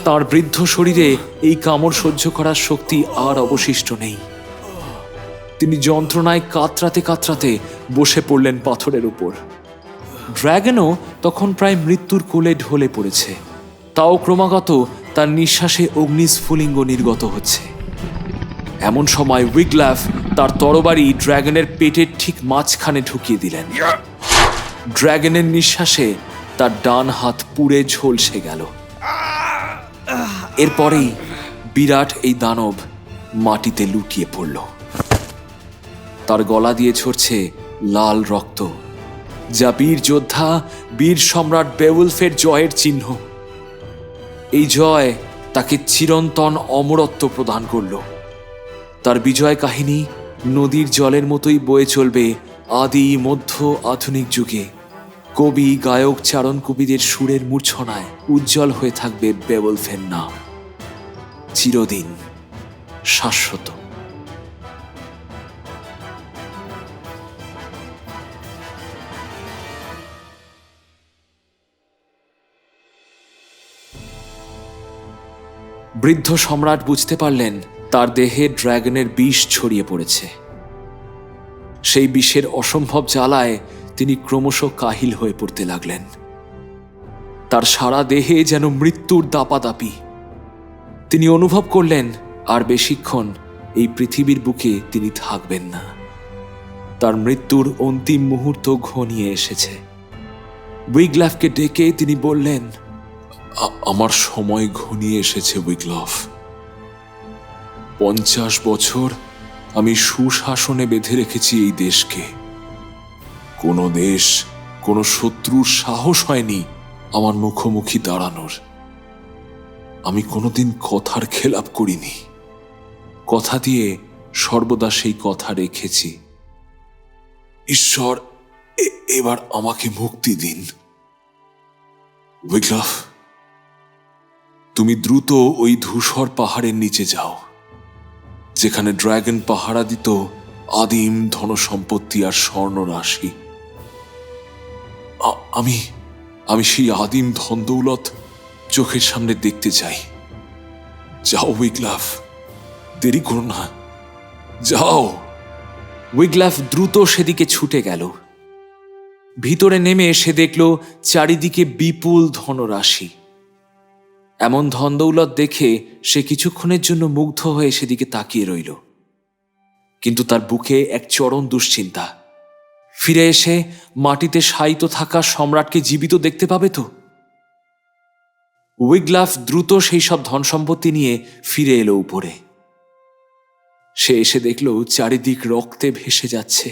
তার বৃদ্ধ শরীরে এই কামড় সহ্য করার শক্তি আর অবশিষ্ট নেই। তিনি যন্ত্রণায় কাতরাতে কাতরাতে বসে পড়লেন পাথরের উপর। ড্র্যাগনও তখন প্রায় মৃত্যুর কোলে ঢলে পড়েছে। তাও ক্রমাগত তার নিঃশ্বাসে অগ্নিস্ফুলিঙ্গ নির্গত হচ্ছে। এমন সময় উইগলাফ তার তরবারি ড্র্যাগনের পেটের ঠিক মাঝখানে ঢুকিয়ে দিলেন। ড্র্যাগনের নিঃশ্বাসে তার ডান হাত পুড়ে ঝলসে গেল। এরপরেই বিরাট এই দানব মাটিতে লুটিয়ে পড়ল। তার গলা দিয়ে ঝরছে লাল রক্ত, যা বীর যোদ্ধা বীর সম্রাট বেওলফের জয়ের চিহ্ন। এই জয় তাকে চিরন্তন অমরত্ব প্রদান করল। তার বিজয় কাহিনী নদীর জলের মতোই বয়ে চলবে আদি মধ্য আধুনিক যুগে। কবি, গায়ক, চারণ কবিদের সুরের মূর্ছনায় উজ্জ্বল হয়ে থাকবে বেওলফের নাম, চিরদিন, শাশ্বত। বৃদ্ধ সম্রাট বুঝতে পারলেন তার দেহে ড্র্যাগনের বিষ ছড়িয়ে পড়েছে। সেই বিষের অসম্ভব জ্বালায় তিনি ক্রমশ কাহিল হয়ে পড়তে লাগলেন। তার সারা দেহে যেন মৃত্যুর দাপাদাপি। তিনি অনুভব করলেন আর বেশিক্ষণ এই পৃথিবীর বুকে তিনি থাকবেন না। তার মৃত্যুর অন্তিম মুহূর্ত ঘনিয়ে এসেছে। উইগলাফকে ডেকে তিনি বললেন, আমার সময় ঘনিয়ে এসেছে উইগলাফ। 50 বছর আমি সুশাসনে বেঁধে রেখেছি এই দেশকে। কোনো দেশ, কোনো শত্রুর সাহস হয়নি আমার মুখোমুখি দাঁড়ানোর। আমি কোনোদিন কথার খেলাপ করিনি। কথা দিয়ে সর্বদা সেই কথা রেখেছি। ঈশ্বর, এবার আমাকে মুক্তি দিন। উইগলাফ, তুমি দ্রুত ওই ধূসর পাহাড়ের নিচে যাও, যেখানে ড্র্যাগন পাহারা দিত আদিম ধনসম্পত্তি আর স্বর্ণ রাশি। আমি সেই আদিম ধন দৌলত চোখের সামনে দেখতে চাই। যাও উইগলাফ, দেরি করো না, যাও। উইগলাফ দ্রুত সেদিকে ছুটে গেল। ভিতরে নেমে সে দেখল চারিদিকে বিপুল ধনরাশি। এমন ধনদৌলত দেখে সে কিছুক্ষণের জন্য মুগ্ধ হয়ে সেদিকে তাকিয়ে রইল। কিন্তু তার বুকে এক চরম দুশ্চিন্তা। ফিরে এসে মাটিতে শায়িত থাকা সম্রাটকে জীবিত দেখতে পাবে তো? উইগলাফ দ্রুত সেই সব ধন সম্পত্তি নিয়ে ফিরে এলো উপরে। সে এসে দেখল চারিদিক রক্তে ভেসে যাচ্ছে।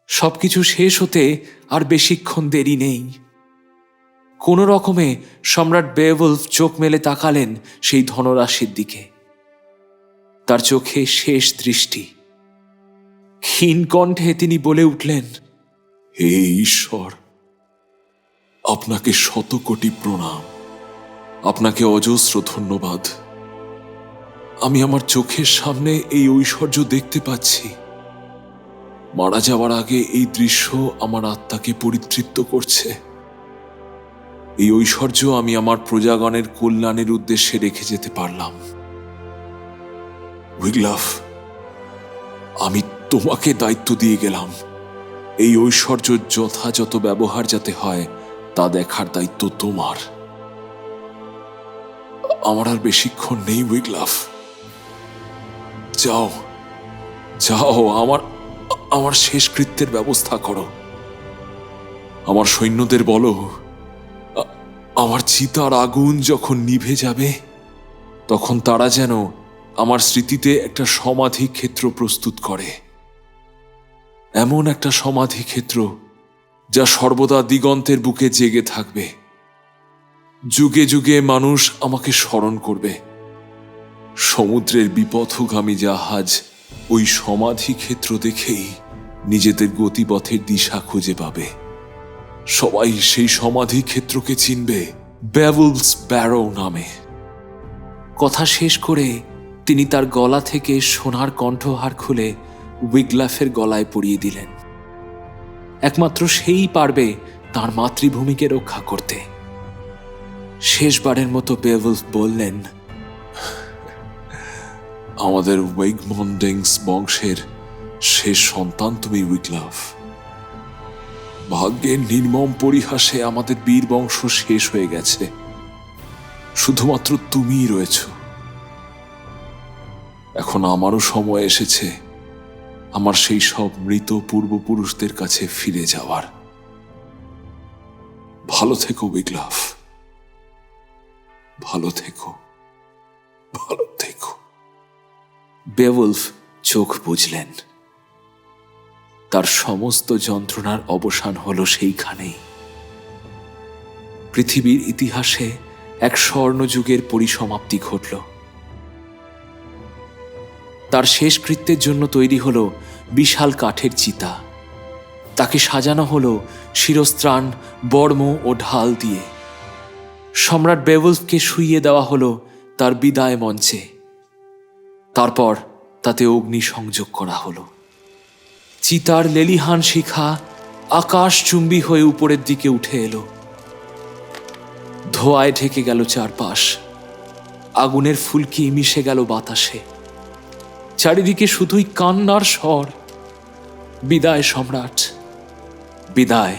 সবকিছু শেষ হতে আর বেশিক্ষণ দেরি নেই। কোনো রকমে সম্রাট বেওলফ চোখ মেলে তাকালেন সেই ধনরাশির দিকে। তার চোখে শেষ দৃষ্টি। ক্ষীণ কণ্ঠে তিনি বলে উঠলেন, হে ঈশ্বর, আপনাকে শত কোটি প্রণাম, আপনাকে অজস্র ধন্যবাদ। আমি আমার চোখের সামনে এই ঐশ্বর্য দেখতে পাচ্ছি। মারা যাওয়ার আগে এই দৃশ্য আমার আত্মাকে পরিতৃপ্ত করছে। এই ঐশ্বর্য আমি আমার প্রজাগণের কল্যাণের উদ্দেশ্যে রেখে যেতে পারলাম। উইগলাফ, আমি তোমাকে দায়িত্ব দিয়ে গেলাম। এই ঐশ্বর্য যথাযথ ব্যবহার যাতে হয় তা দেখার দায়িত্ব তোমার। আমার আর বেশিক্ষণ নেই উইগলাফ। যাও যাও, আমার শেষকৃত্যের ব্যবস্থা করো। আমার সৈন্যদের বলো, আমার চিতার আগুন যখন নিভে যাবে তখন তারা যেন আমার স্মৃতিতে একটা সমাধি ক্ষেত্র প্রস্তুত করে, এমন একটা সমাধি ক্ষেত্র যা সর্বদা দিগন্তের বুকে জেগে থাকবে। যুগে যুগে মানুষ আমাকে স্মরণ করবে। সমুদ্রের বিপথগামী জাহাজ ওই সমাধি ক্ষেত্র দেখেই নিজেদের গতিপথের দিশা খুঁজে পাবে। সবাই সেই সমাধি ক্ষেত্রকে চিনবে বেভলস ব্যারো নামে। কথা শেষ করে তিনি তার গলা থেকে সোনার কণ্ঠহার খুলে উইগলাফের গলায় পরিয়ে দিলেন। একমাত্র সেই পারবে তার মাতৃভূমিকে রক্ষা করতে। শেষবারের মতো বেভলস বললেন, আমাদের ওয়েগমন্ডিংস বংশের শেষ সন্তান তুমি উইগলাফ। ভাগ্যের নির্মম পরিহাসে আমাদের বীর বংশ শেষ হয়ে গেছে, শুধুমাত্র তুমিই রয়েছ। এখন আমারও সময় এসেছে আমার সেই সব মৃত পূর্বপুরুষদের কাছে ফিরে যাওয়ার। ভালো থেকো উইগলাফ, ভালো থেকো, ভালো থেকো। বেওলফ চোখ বুজলেন। তার সমস্ত যন্ত্রণার অবসান হলো সেইখানেই। পৃথিবীর ইতিহাসে এক স্বর্ণযুগের পরিসমাপ্তি ঘটল। তার শেষকৃত্যের জন্য তৈরি হলো বিশাল কাঠের চিতা। তাকে সাজানো হলো শিরস্ত্রাণ, বর্ম ও ঢাল দিয়ে। সম্রাট বেওলফকে শুইয়ে দেওয়া হলো তার বিদায় মঞ্চে। তারপর তাতে অগ্নি সংযোগ করা হলো। চিতার লেলিহান শিখা আকাশচুম্বী হয়ে উপরের দিকে উঠে এলো। ধোঁয়ায় ঢেকে গেল চারপাশ। আগুনের ফুলকি মিশে গেল বাতাসে। চারিদিকে শুধুই কান্নার স্বর। বিদায় সম্রাট, বিদায়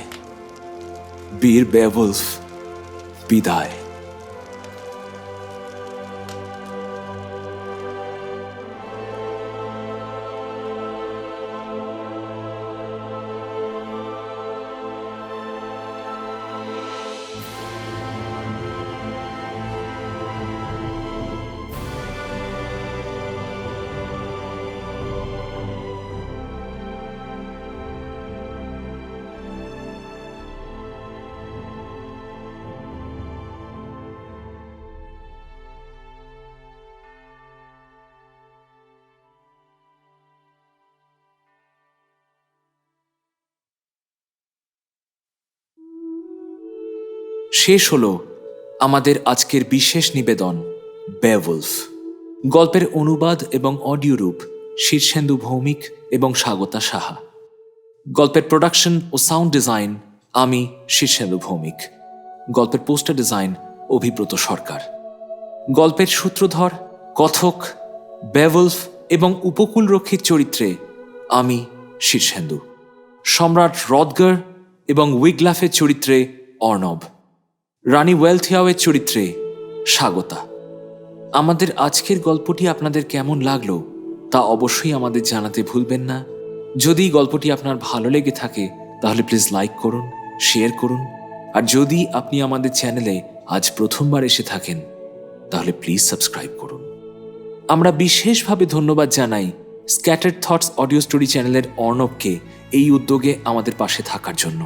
বীর বেওলফ, বিদায়। শেষ হলো আমাদের আজকের বিশেষ নিবেদন বেওলফ। গল্পের অনুবাদ এবং অডিও রূপ শীর্ষেন্দু ভৌমিক এবং স্বাগতা সাহা। গল্পের প্রোডাকশন ও সাউন্ড ডিজাইন আমি শীর্ষেন্দু ভৌমিক। গল্পের পোস্টার ডিজাইন অভিব্রত সরকার। গল্পের সূত্রধর, কথক, বেওলফ এবং উপকূলরক্ষীর চরিত্রে আমি শীর্ষেন্দু। সম্রাট রদগার এবং উইগলাফের চরিত্রে অর্ণব। রানী ওয়েলথিয়াওয়ের চরিত্রে স্বাগতা। আমাদের আজকের গল্পটি আপনাদের কেমন লাগলো তা অবশ্যই আমাদের জানাতে ভুলবেন না। যদি গল্পটি আপনার ভালো লেগে থাকে তাহলে প্লিজ লাইক করুন, শেয়ার করুন। আর যদি আপনি আমাদের চ্যানেলে আজ প্রথমবার এসে থাকেন তাহলে প্লিজ সাবস্ক্রাইব করুন। আমরা বিশেষভাবে ধন্যবাদ জানাই স্ক্যাটার্ড থটস অডিও স্টোরি চ্যানেলের অর্ণবকে এই উদ্যোগে আমাদের পাশে থাকার জন্য।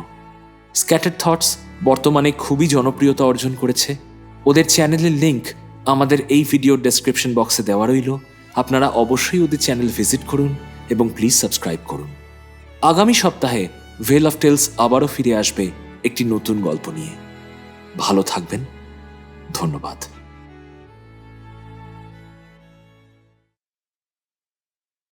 স্ক্যাটার্ড থটস বর্তমানে খুবই জনপ্রিয়তা অর্জন করেছে। ওদের চ্যানেলের লিংক আমাদের এই ভিডিওর ডেসক্রিপশন বক্সে দেওয়া রইল। আপনারা অবশ্যই ওদের চ্যানেল ভিজিট করুন এবং প্লিজ সাবস্ক্রাইব করুন। আগামী সপ্তাহে ভেল অফ টেলস আবারও ফিরে আসবে একটি নতুন গল্প নিয়ে। ভালো থাকবেন। ধন্যবাদ।